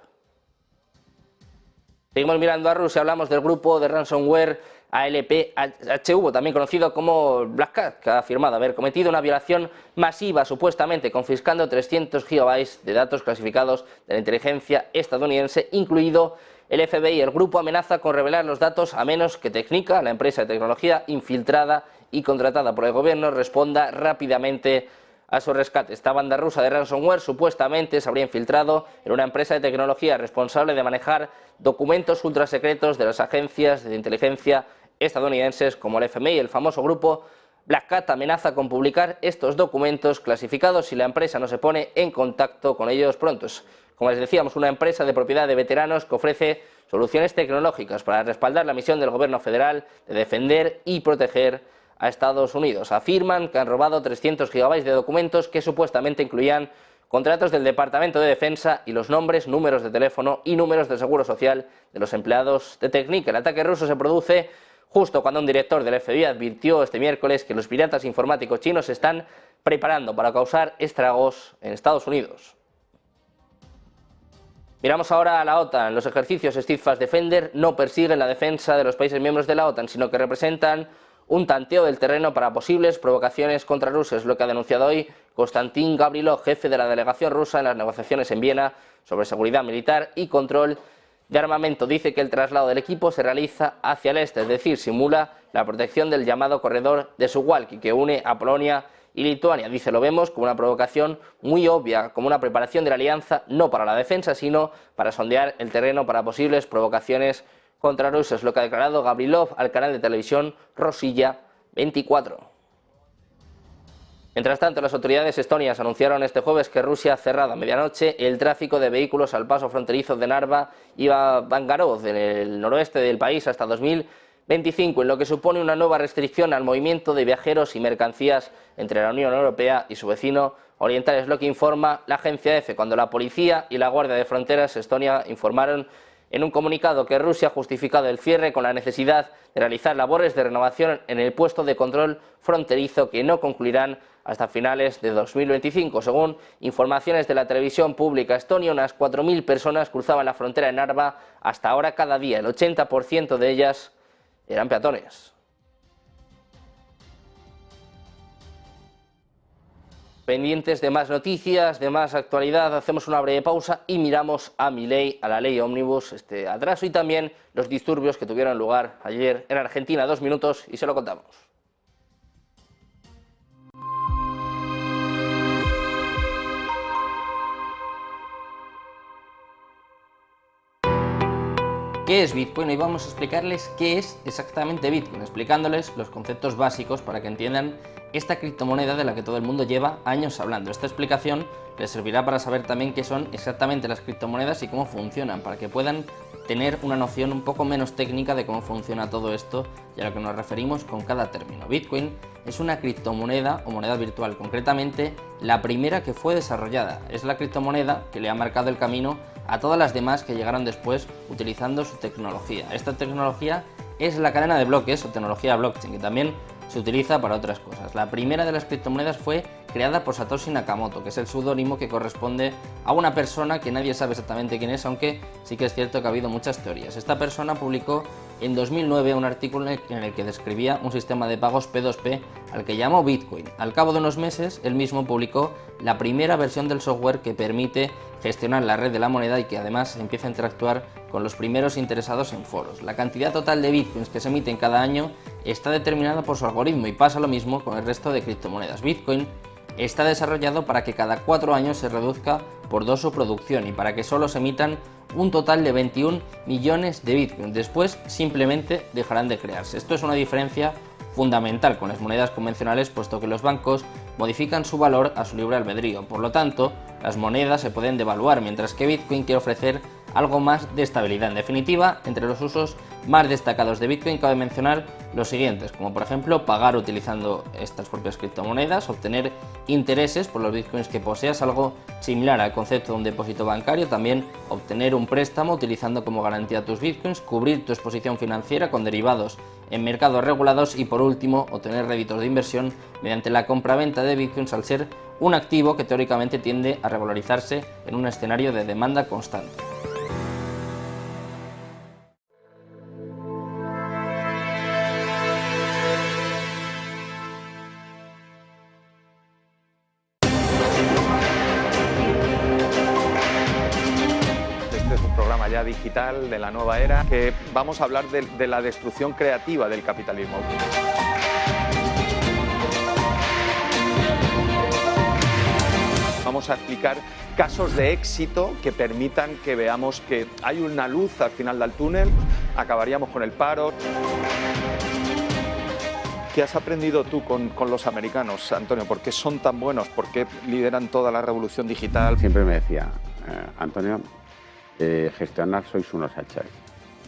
[SPEAKER 1] Seguimos mirando a Rusia, hablamos del grupo de ransomware ALPHV, también conocido como Black Cat, que ha afirmado haber cometido una violación masiva, supuestamente confiscando 300 gigabytes de datos clasificados de la inteligencia estadounidense, incluido el FBI. El grupo amenaza con revelar los datos a menos que Technica, la empresa de tecnología infiltrada y contratada por el gobierno, responda rápidamente a su rescate. Esta banda rusa de ransomware supuestamente se habría infiltrado en una empresa de tecnología responsable de manejar documentos ultrasecretos de las agencias de inteligencia estadounidenses como el FMI. El famoso grupo Black Cat amenaza con publicar estos documentos clasificados si la empresa no se pone en contacto con ellos pronto. Como les decíamos, una empresa de propiedad de veteranos que ofrece soluciones tecnológicas para respaldar la misión del gobierno federal de defender y proteger a Estados Unidos. Afirman que han robado 300 gigabytes de documentos que supuestamente incluían contratos del Departamento de Defensa y los nombres, números de teléfono y números de seguro social de los empleados de Technica. El ataque ruso se produce justo cuando un director del FBI advirtió este miércoles que los piratas informáticos chinos se están preparando para causar estragos en Estados Unidos. Miramos ahora a la OTAN. Los ejercicios Steadfast Defender no persiguen la defensa de los países miembros de la OTAN, sino que representan un tanteo del terreno para posibles provocaciones contra Rusia. Es lo que ha denunciado hoy Konstantin Gavrilov, jefe de la delegación rusa en las negociaciones en Viena sobre seguridad militar y control de armamento. Dice que el traslado del equipo se realiza hacia el este, es decir, simula la protección del llamado corredor de Suwalki, que une a Polonia y Lituania. Dice, lo vemos como una provocación muy obvia, como una preparación de la alianza, no para la defensa, sino para sondear el terreno para posibles provocaciones contra Rusia. Es lo que ha declarado Gavrilov al canal de televisión Rosilla 24. Mientras tanto, las autoridades estonias anunciaron este jueves que Rusia ha cerrado a medianoche el tráfico de vehículos al paso fronterizo de Narva y Bangarod, en el noroeste del país, hasta 2025, en lo que supone una nueva restricción al movimiento de viajeros y mercancías entre la Unión Europea y su vecino oriental. Es lo que informa la agencia EFE, cuando la policía y la Guardia de Fronteras Estonia informaron en un comunicado que Rusia ha justificado el cierre con la necesidad de realizar labores de renovación en el puesto de control fronterizo que no concluirán hasta finales de 2025. Según informaciones de la televisión pública estonia, unas 4.000 personas cruzaban la frontera de Narva hasta ahora cada día. El 80% de ellas eran peatones. Pendientes de más noticias, de más actualidad, hacemos una breve pausa y miramos a Milei, a la ley Omnibus, este atraso y también los disturbios que tuvieron lugar ayer en Argentina. 2 minutos y se lo contamos. ¿Qué es Bitcoin? Hoy vamos a explicarles qué es exactamente Bitcoin, explicándoles los conceptos básicos para que entiendan esta criptomoneda de la que todo el mundo lleva años hablando. Esta explicación les servirá para saber también qué son exactamente las criptomonedas y cómo funcionan, para que puedan tener una noción un poco menos técnica de cómo funciona todo esto y a lo que nos referimos con cada término. Bitcoin es una criptomoneda o moneda virtual, concretamente la primera que fue desarrollada. Es la criptomoneda que le ha marcado el camino a todas las demás que llegaron después utilizando su tecnología. Esta tecnología es la cadena de bloques o tecnología blockchain, que también se utiliza para otras cosas. La primera de las criptomonedas fue creada por Satoshi Nakamoto, que es el seudónimo que corresponde a una persona que nadie sabe exactamente quién es, aunque sí que es cierto que ha habido muchas teorías. Esta persona publicó en 2009 un artículo en el que describía un sistema de pagos P2P al que llamó Bitcoin. Al cabo de unos meses, él mismo publicó la primera versión del software que permite gestionar la red de la moneda y que además empieza a interactuar con los primeros interesados en foros. La cantidad total de bitcoins que se emiten cada año está determinada por su algoritmo y pasa lo mismo con el resto de criptomonedas. Bitcoin está desarrollado para que cada 4 años se reduzca por 2 su producción y para que solo se emitan un total de 21 millones de bitcoins. Después simplemente dejarán de crearse. Esto es una diferencia fundamental con las monedas convencionales, puesto que los bancos modifican su valor a su libre albedrío. Por lo tanto, las monedas se pueden devaluar, mientras que Bitcoin quiere ofrecer algo más de estabilidad. En definitiva, entre los usos más destacados de Bitcoin cabe mencionar los siguientes, como por ejemplo pagar utilizando estas propias criptomonedas, obtener intereses por los bitcoins que poseas, algo similar al concepto de un depósito bancario, también obtener un préstamo utilizando como garantía tus bitcoins, cubrir tu exposición financiera con derivados en mercados regulados y por último obtener réditos de inversión mediante la compra-venta de bitcoins, al ser un activo que teóricamente tiende a revalorizarse en un escenario de demanda constante.
[SPEAKER 10] Ya digital de la nueva era, que vamos a hablar de la destrucción creativa del capitalismo. Vamos a explicar casos de éxito que permitan que veamos que hay una luz al final del túnel, acabaríamos con el paro. ¿Qué has aprendido tú con los americanos, Antonio? ¿Por qué son tan buenos? ¿Por qué lideran toda la revolución digital?
[SPEAKER 11] Siempre me decía, Antonio, gestionar sois unos hachares,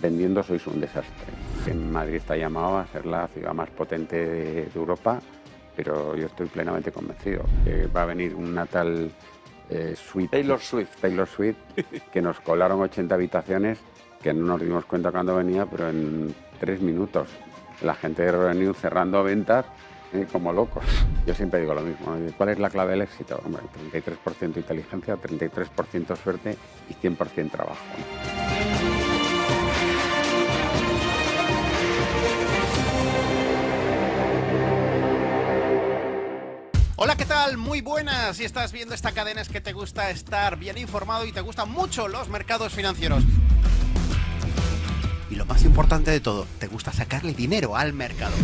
[SPEAKER 11] vendiendo sois un desastre. En Madrid está llamado a ser la ciudad más potente de Europa, pero yo estoy plenamente convencido que va a venir una tal Taylor Swift, que nos colaron 80 habitaciones, que no nos dimos cuenta cuando venía, pero en 3 minutos. La gente de Renew cerrando ventas como locos. Yo siempre digo lo mismo, ¿no? ¿Cuál es la clave del éxito? Hombre, 33% inteligencia, 33% suerte y 100% trabajo, ¿no?
[SPEAKER 4] Hola, ¿qué tal? Muy buenas. Si estás viendo esta cadena es que te gusta estar bien informado y te gustan mucho los mercados financieros. Y lo más importante de todo, te gusta sacarle dinero al mercado.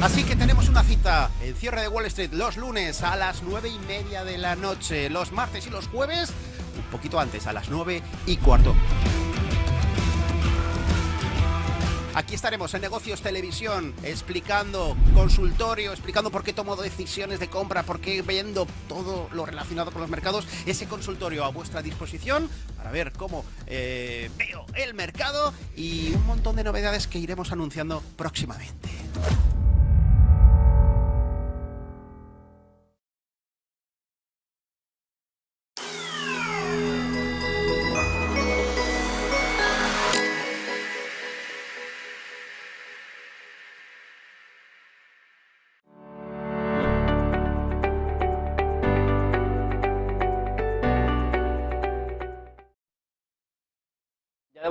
[SPEAKER 4] Así que tenemos una cita en Cierre de Wall Street los lunes a las 9:30 de la noche, los martes y los jueves un poquito antes, a las 9:15. Aquí estaremos en Negocios Televisión explicando consultorio, explicando por qué tomo decisiones de compra, por qué vendo, todo lo relacionado con los mercados. Ese consultorio a vuestra disposición para ver cómo veo el mercado y un montón de novedades que iremos anunciando próximamente.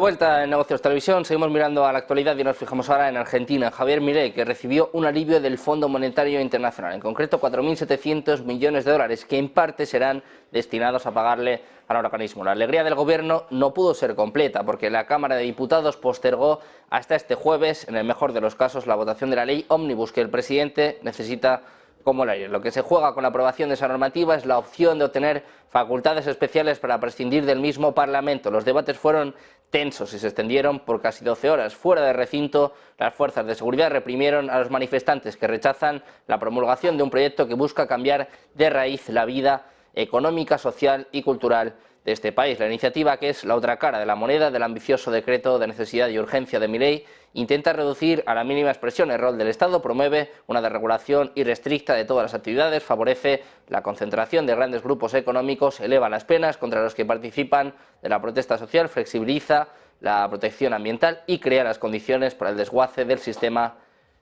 [SPEAKER 1] vuelta en Negocios Televisión, seguimos mirando a la actualidad y nos fijamos ahora en Argentina. Javier Milei, que recibió un alivio del Fondo Monetario Internacional, en concreto 4.700 millones de dólares, que en parte serán destinados a pagarle al organismo. La alegría del gobierno no pudo ser completa porque la Cámara de Diputados postergó hasta este jueves, en el mejor de los casos, la votación de la ley Ómnibus, que el presidente necesita como el aire. Lo que se juega con la aprobación de esa normativa es la opción de obtener facultades especiales para prescindir del mismo Parlamento. Los debates fueron tensos y se extendieron por casi 12 horas. Fuera del recinto, las fuerzas de seguridad reprimieron a los manifestantes que rechazan la promulgación de un proyecto que busca cambiar de raíz la vida económica, social y cultural de este país. La iniciativa, que es la otra cara de la moneda del ambicioso decreto de necesidad y urgencia de Milei, intenta reducir a la mínima expresión el rol del Estado, promueve una desregulación irrestricta de todas las actividades, favorece la concentración de grandes grupos económicos, eleva las penas contra los que participan de la protesta social, flexibiliza la protección ambiental y crea las condiciones para el desguace del sistema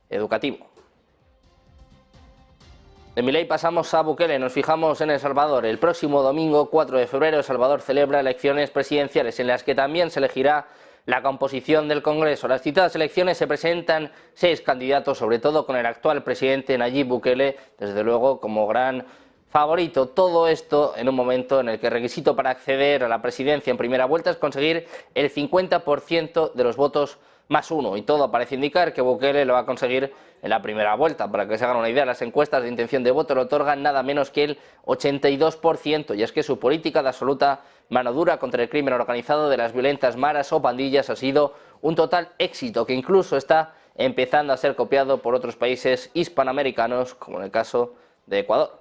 [SPEAKER 1] educativo. De Milei pasamos a Bukele, nos fijamos en El Salvador. El próximo domingo 4 de febrero El Salvador celebra elecciones presidenciales en las que también se elegirá la composición del Congreso. Las citadas elecciones se presentan 6 candidatos, sobre todo con el actual presidente Nayib Bukele, desde luego como gran favorito. Todo esto en un momento en el que el requisito para acceder a la presidencia en primera vuelta es conseguir el 50% de los votos más 1, y todo parece indicar que Bukele lo va a conseguir en la primera vuelta. Para que se hagan una idea, las encuestas de intención de voto le otorgan nada menos que el 82%, y es que su política de absoluta mano dura contra el crimen organizado de las violentas maras o pandillas ha sido un total éxito que incluso está empezando a ser copiado por otros países hispanoamericanos, como en el caso de Ecuador.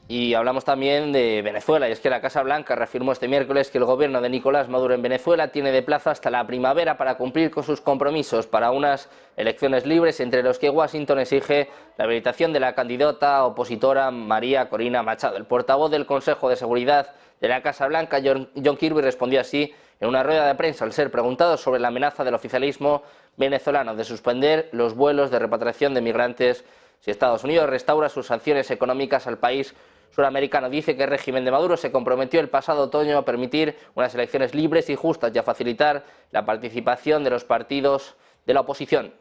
[SPEAKER 1] Y hablamos también de Venezuela, y es que la Casa Blanca reafirmó este miércoles que el gobierno de Nicolás Maduro en Venezuela tiene de plazo hasta la primavera para cumplir con sus compromisos para unas elecciones libres, entre los que Washington exige la habilitación de la candidata opositora María Corina Machado. El portavoz del Consejo de Seguridad de la Casa Blanca, John Kirby, respondió así en una rueda de prensa al ser preguntado sobre la amenaza del oficialismo venezolano de suspender los vuelos de repatriación de migrantes si Estados Unidos restaura sus sanciones económicas al país suramericano. Dice que el régimen de Maduro se comprometió el pasado otoño a permitir unas elecciones libres y justas y a facilitar la participación de los partidos de la oposición.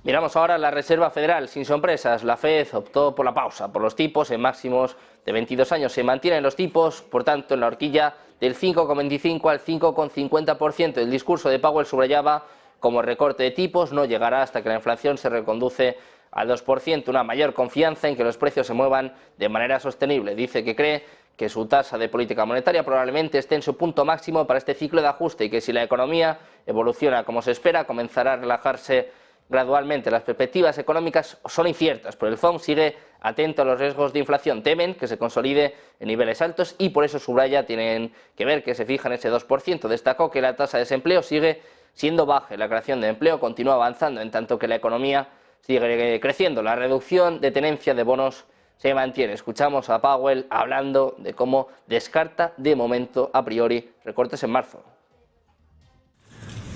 [SPEAKER 1] Miramos ahora la Reserva Federal. Sin sorpresas, la FED optó por la pausa, por los tipos en máximos de 22 años. Se mantienen los tipos, por tanto, en la horquilla del 5,25 al 5,50%. El discurso de Powell subrayaba como el recorte de tipos no llegará hasta que la inflación se reconduce al 2%, una mayor confianza en que los precios se muevan de manera sostenible. Dice que cree que su tasa de política monetaria probablemente esté en su punto máximo para este ciclo de ajuste y que si la economía evoluciona como se espera, comenzará a relajarse gradualmente. Las perspectivas económicas son inciertas, pero el FOMC sigue atento a los riesgos de inflación. Temen que se consolide en niveles altos y por eso subraya tienen que ver que se fija en ese 2%. Destacó que la tasa de desempleo sigue siendo baja y la creación de empleo continúa avanzando, en tanto que la economía sigue creciendo. La reducción de tenencia de bonos se mantiene. Escuchamos a Powell hablando de cómo descarta de momento a priori recortes en marzo.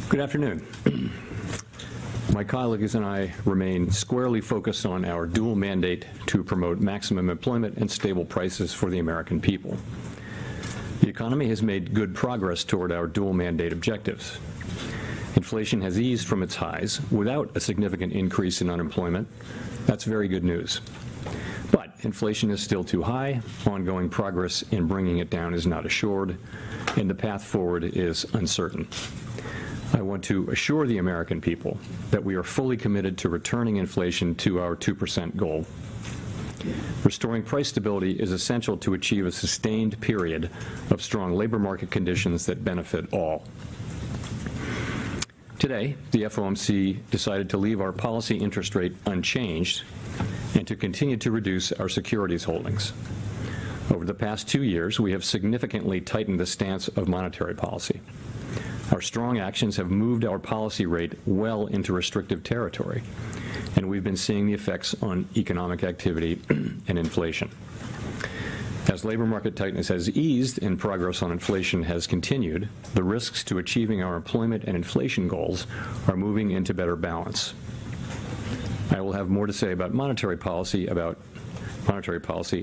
[SPEAKER 12] Good afternoon. My colleagues and I remain squarely focused on our dual mandate to promote maximum employment and stable prices for the American people. The economy has made good progress toward our dual mandate objectives. Inflation has eased from its highs without a significant increase in unemployment. That's very good news. But inflation is still too high, ongoing progress in bringing it down is not assured, and the path forward is uncertain. I want to assure the American people that we are fully committed to returning inflation to our 2% goal. Restoring price stability is essential to achieve a sustained period of strong labor market conditions that benefit all. Today, the FOMC decided to leave our policy interest rate unchanged and to continue to reduce our securities holdings. Over the past 2 years, we have significantly tightened the stance of monetary policy. Our strong actions have moved our policy rate well into restrictive territory, and we've been seeing the effects on economic activity and inflation. As labor market tightness has eased and progress on inflation has continued, the risks to achieving our employment and inflation goals are moving into better balance. I will have more to say about monetary policy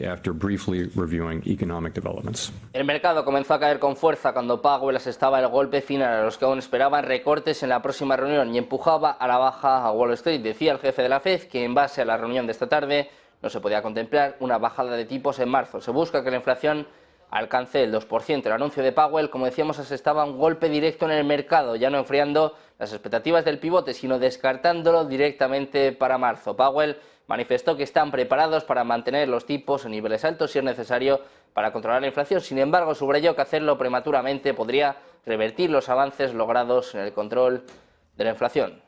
[SPEAKER 12] after briefly reviewing economic developments.
[SPEAKER 1] El mercado comenzó a caer con fuerza cuando Powell asestaba el golpe final a los que aún esperaban recortes en la próxima reunión y empujaba a la baja a Wall Street. Decía el jefe de la Fed que en base a la reunión de esta tarde no se podía contemplar una bajada de tipos en marzo. Se busca que la inflación alcance el 2%. El anuncio de Powell, como decíamos, asestaba un golpe directo en el mercado, ya no enfriando las expectativas del pivote, sino descartándolo directamente para marzo. Powell manifestó que están preparados para mantener los tipos en niveles altos si es necesario para controlar la inflación. Sin embargo, subrayó que hacerlo prematuramente podría revertir los avances logrados en el control de la inflación.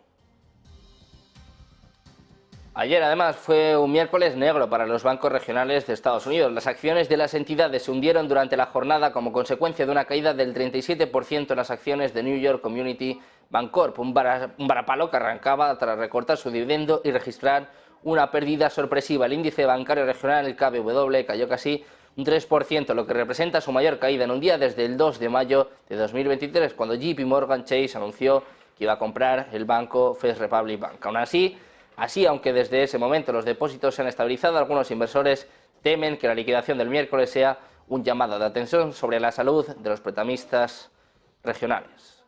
[SPEAKER 1] Ayer, además, fue un miércoles negro para los bancos regionales de Estados Unidos. Las acciones de las entidades se hundieron durante la jornada como consecuencia de una caída del 37% en las acciones de New York Community Bancorp, un varapalo que arrancaba tras recortar su dividendo y registrar una pérdida sorpresiva. El índice bancario regional, el KBW, cayó casi un 3%, lo que representa su mayor caída en un día desde el 2 de mayo de 2023, cuando JP Morgan Chase anunció que iba a comprar el banco First Republic Bank. Aún así, aunque desde ese momento los depósitos se han estabilizado, algunos inversores temen que la liquidación del miércoles sea un llamado de atención sobre la salud de los prestamistas regionales.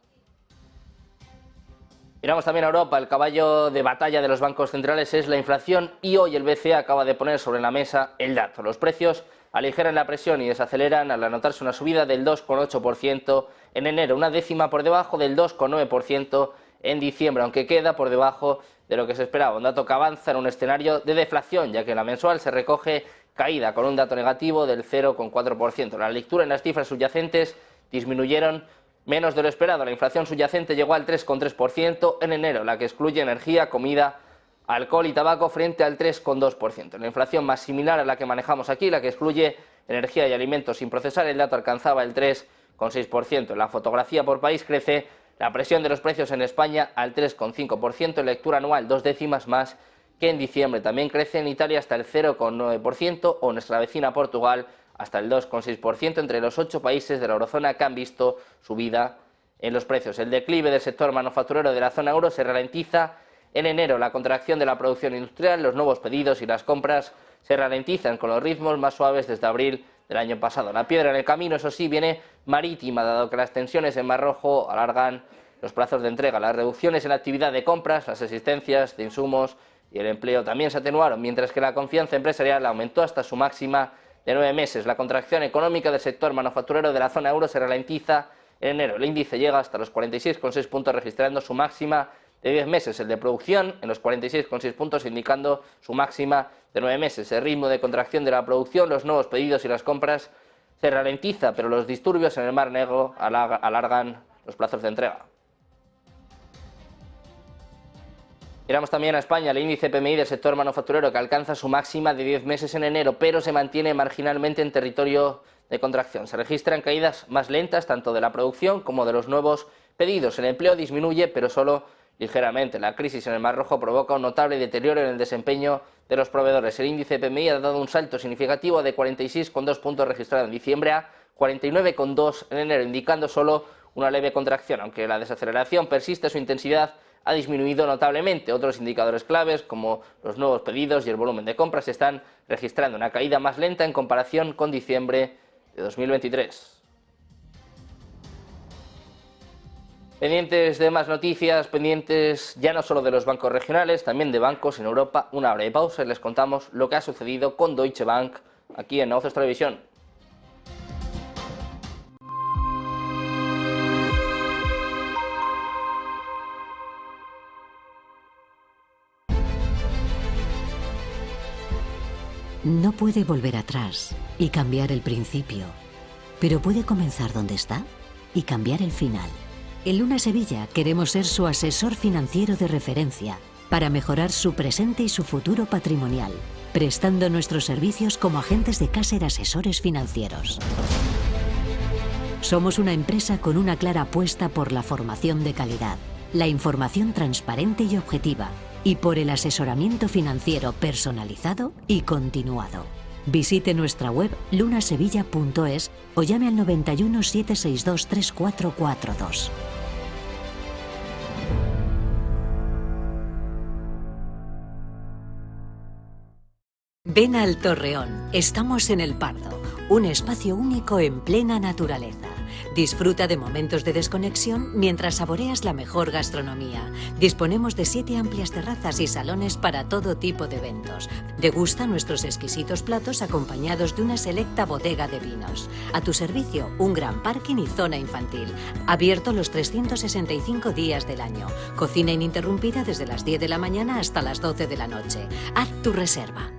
[SPEAKER 1] Miramos también a Europa. El caballo de batalla de los bancos centrales es la inflación y hoy el BCE acaba de poner sobre la mesa el dato. Los precios aligeran la presión y desaceleran al anotarse una subida del 2,8% en enero, una décima por debajo del 2,9% en diciembre, aunque queda por debajo de lo que se esperaba. Un dato que avanza en un escenario de deflación, ya que en la mensual se recoge caída con un dato negativo del 0,4%. La lectura en las cifras subyacentes disminuyeron menos de lo esperado. La inflación subyacente llegó al 3,3% en enero, la que excluye energía, comida, alcohol y tabaco, frente al 3,2%. La inflación más similar a la que manejamos aquí, la que excluye energía y alimentos sin procesar, el dato alcanzaba el 3,6%. En la fotografía por país crece la presión de los precios en España al 3,5%, en lectura anual 2 décimas más que en diciembre. También crece en Italia hasta el 0,9% o nuestra vecina Portugal hasta el 2,6%, entre los 8 países de la eurozona que han visto subida en los precios. El declive del sector manufacturero de la zona euro se ralentiza en enero. La contracción de la producción industrial, los nuevos pedidos y las compras se ralentizan con los ritmos más suaves desde abril del año pasado. La piedra en el camino, eso sí, viene marítima, dado que las tensiones en Mar Rojo alargan los plazos de entrega. Las reducciones en la actividad de compras, las existencias de insumos y el empleo también se atenuaron, mientras que la confianza empresarial aumentó hasta su máxima de 9 meses. La contracción económica del sector manufacturero de la zona euro se ralentiza en enero. El índice llega hasta los 46,6 puntos, registrando su máxima de 10 meses. El de producción en los 46,6 puntos, indicando su máxima de 9 meses. El ritmo de contracción de la producción, los nuevos pedidos y las compras se ralentiza, pero los disturbios en el Mar Negro alargan los plazos de entrega. Miramos también a España, el índice PMI del sector manufacturero, que alcanza su máxima de 10 meses en enero, pero se mantiene marginalmente en territorio de contracción. Se registran caídas más lentas tanto de la producción como de los nuevos pedidos. El empleo disminuye, pero solo ligeramente. La crisis en el Mar Rojo provoca un notable deterioro en el desempeño de los proveedores. El índice PMI ha dado un salto significativo de 46,2 puntos registrado en diciembre a 49,2 en enero, indicando solo una leve contracción. Aunque la desaceleración persiste, su intensidad ha disminuido notablemente. Otros indicadores claves, como los nuevos pedidos y el volumen de compras, están registrando una caída más lenta en comparación con diciembre de 2023. Pendientes de más noticias, pendientes ya no solo de los bancos regionales, también de bancos en Europa. Una breve pausa y les contamos lo que ha sucedido con Deutsche Bank aquí en Negocios Televisión.
[SPEAKER 6] No puede volver atrás y cambiar el principio, pero puede comenzar donde está y cambiar el final. En Luna Sevilla queremos ser su asesor financiero de referencia para mejorar su presente y su futuro patrimonial, prestando nuestros servicios como agentes de Caser Asesores Financieros. Somos una empresa con una clara apuesta por la formación de calidad, la información transparente y objetiva, y por el asesoramiento financiero personalizado y continuado. Visite nuestra web lunasevilla.es o llame al 91 762 3442. Ven al Torreón, estamos en El Pardo, un espacio único en plena naturaleza. Disfruta de momentos de desconexión mientras saboreas la mejor gastronomía. Disponemos de 7 amplias terrazas y salones para todo tipo de eventos. Degusta nuestros exquisitos platos acompañados de una selecta bodega de vinos. A tu servicio, un gran parking y zona infantil. Abierto los 365 días del año. Cocina ininterrumpida desde las 10 de la mañana hasta las 12 de la noche. Haz tu reserva.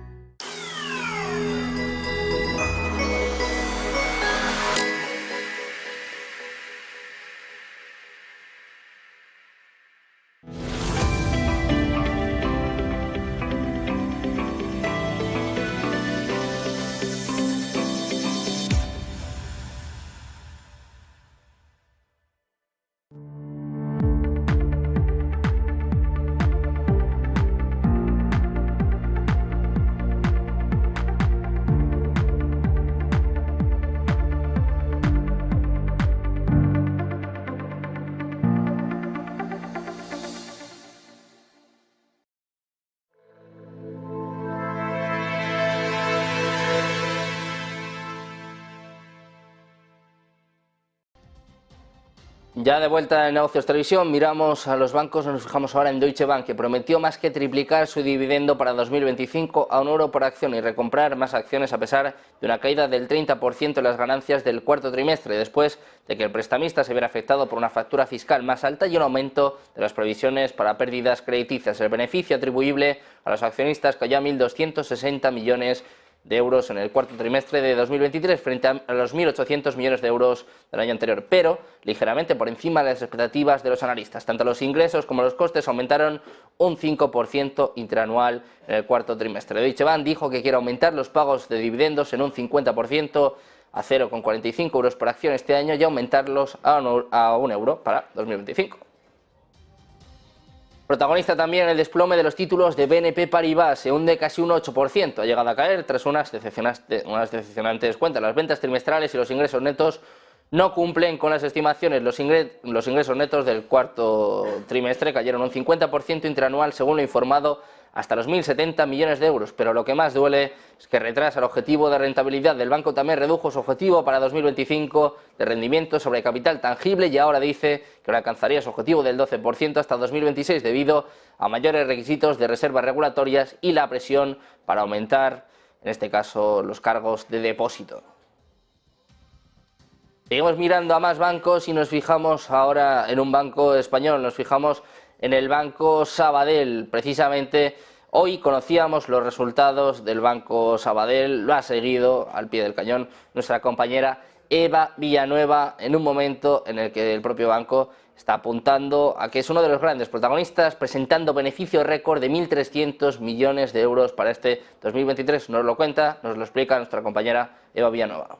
[SPEAKER 1] Ya de vuelta en Negocios Televisión, miramos a los bancos, nos fijamos ahora en Deutsche Bank, que prometió más que triplicar su dividendo para 2025 a €1 por acción y recomprar más acciones a pesar de una caída del 30% en las ganancias del cuarto trimestre, después de que el prestamista se viera afectado por una factura fiscal más alta y un aumento de las previsiones para pérdidas crediticias. El beneficio atribuible a los accionistas cayó a 1.260 millones de euros en el cuarto trimestre de 2023 frente a los 1.800 millones de euros del año anterior, pero ligeramente por encima de las expectativas de los analistas. Tanto los ingresos como los costes aumentaron un 5% interanual en el cuarto trimestre. Deutsche Bank dijo que quiere aumentar los pagos de dividendos en un 50% a 0,45 euros por acción este año y aumentarlos a €1 para 2025. Protagonista también el desplome de los títulos de BNP Paribas, se hunde casi un 8%, ha llegado a caer tras unas decepcionantes cuentas. Las ventas trimestrales y los ingresos netos no cumplen con las estimaciones. Los ingresos netos del cuarto trimestre cayeron un 50% interanual, según lo informado, hasta los 1.070 millones de euros, pero lo que más duele es que retrasa el objetivo de rentabilidad. Del banco también redujo su objetivo para 2025 de rendimiento sobre capital tangible y ahora dice que no alcanzaría su objetivo del 12% hasta 2026 debido a mayores requisitos de reservas regulatorias y la presión para aumentar, en este caso, los cargos de depósito. Seguimos mirando a más bancos y nos fijamos ahora en un banco español, nos fijamos en el Banco Sabadell. Precisamente hoy conocíamos los resultados del Banco Sabadell, lo ha seguido al pie del cañón nuestra compañera Eva Villanueva en un momento en el que el propio banco está apuntando a que es uno de los grandes protagonistas, presentando beneficio récord de 1.300 millones de euros para este 2023. Nos lo cuenta, nos lo explica nuestra compañera Eva Villanueva.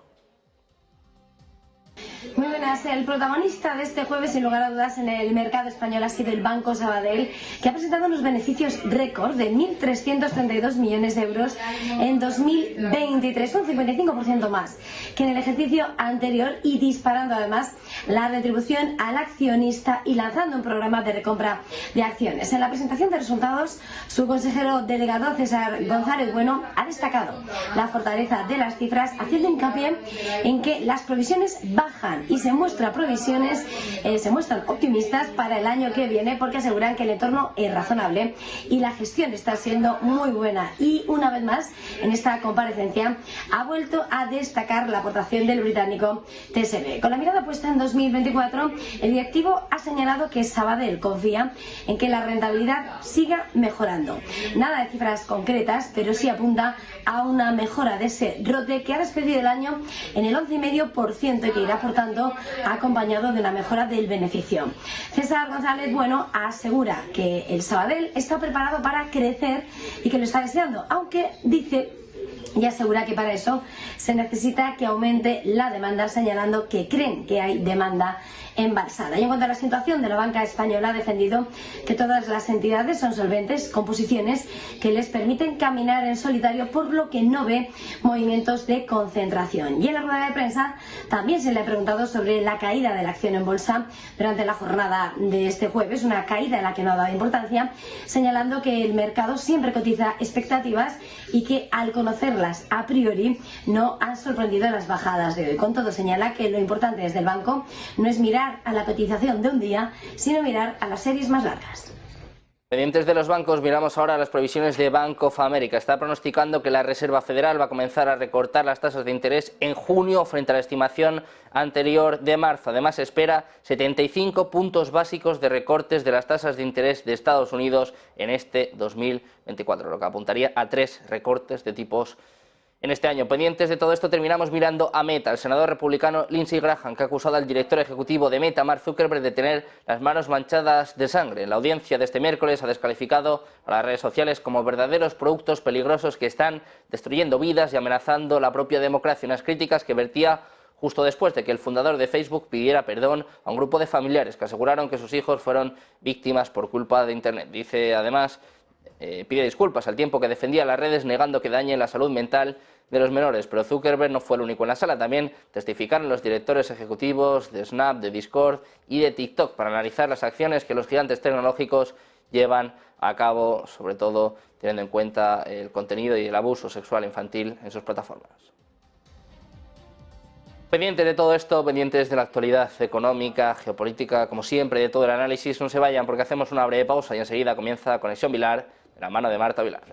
[SPEAKER 13] Muy buenas. El protagonista de este jueves, sin lugar a dudas, en el mercado español ha sido el Banco Sabadell, que ha presentado unos beneficios récord de 1.332 millones de euros en 2023, un 55% más que en el ejercicio anterior y disparando además la retribución al accionista y lanzando un programa de recompra de acciones. En la presentación de resultados, su consejero delegado César González Bueno ha destacado la fortaleza de las cifras, haciendo hincapié en que las provisiones bajan y se muestran optimistas para el año que viene, porque aseguran que el entorno es razonable y la gestión está siendo muy buena. Y una vez más, en esta comparecencia ha vuelto a destacar la aportación del británico TSB. Con la mirada puesta en 2024, el directivo ha señalado que Sabadell confía en que la rentabilidad siga mejorando. Nada de cifras concretas, pero sí apunta a una mejora de ese ROTE que ha despedido el año en el 11,5% y que irá, por tanto, acompañado de una mejora del beneficio. César González Bueno asegura que el Sabadell está preparado para crecer y que lo está deseando, aunque dice y asegura que para eso se necesita que aumente la demanda, señalando que creen que hay demanda embalsada. Y en cuanto a la situación de la banca española, ha defendido que todas las entidades son solventes, con posiciones que les permiten caminar en solitario, por lo que no ve movimientos de concentración. Y en la rueda de prensa también se le ha preguntado sobre la caída de la acción en bolsa durante la jornada de este jueves, una caída en la que no ha dado importancia, señalando que el mercado siempre cotiza expectativas y que al conocerlas a priori no han sorprendido las bajadas de hoy. Con todo, señala que lo importante desde el banco no es mirar a la cotización de un día, sino mirar a las series más largas.
[SPEAKER 1] Pendientes de los bancos, miramos ahora las previsiones de Bank of America. Está pronosticando que la Reserva Federal va a comenzar a recortar las tasas de interés en junio frente a la estimación anterior de marzo. Además, espera 75 puntos básicos de recortes de las tasas de interés de Estados Unidos en este 2024, lo que apuntaría a 3 recortes de tipos en este año. Pendientes de todo esto, terminamos mirando a Meta. El senador republicano Lindsey Graham, que ha acusado al director ejecutivo de Meta, Mark Zuckerberg, de tener las manos manchadas de sangre. En la audiencia de este miércoles ha descalificado a las redes sociales como verdaderos productos peligrosos que están destruyendo vidas y amenazando la propia democracia. Unas críticas que vertía justo después de que el fundador de Facebook pidiera perdón a un grupo de familiares que aseguraron que sus hijos fueron víctimas por culpa de Internet. Dice además, pide disculpas al tiempo que defendía las redes, negando que dañen la salud mental de los menores. Pero Zuckerberg no fue el único en la sala. También testificaron los directores ejecutivos de Snap, de Discord y de TikTok para analizar las acciones que los gigantes tecnológicos llevan a cabo, sobre todo teniendo en cuenta el contenido y el abuso sexual infantil en sus plataformas. Pendientes de todo esto, pendientes de la actualidad económica, geopolítica, como siempre, de todo el análisis, no se vayan porque hacemos una breve pausa y enseguida comienza Conexión Vilar de la mano de Marta Vilar.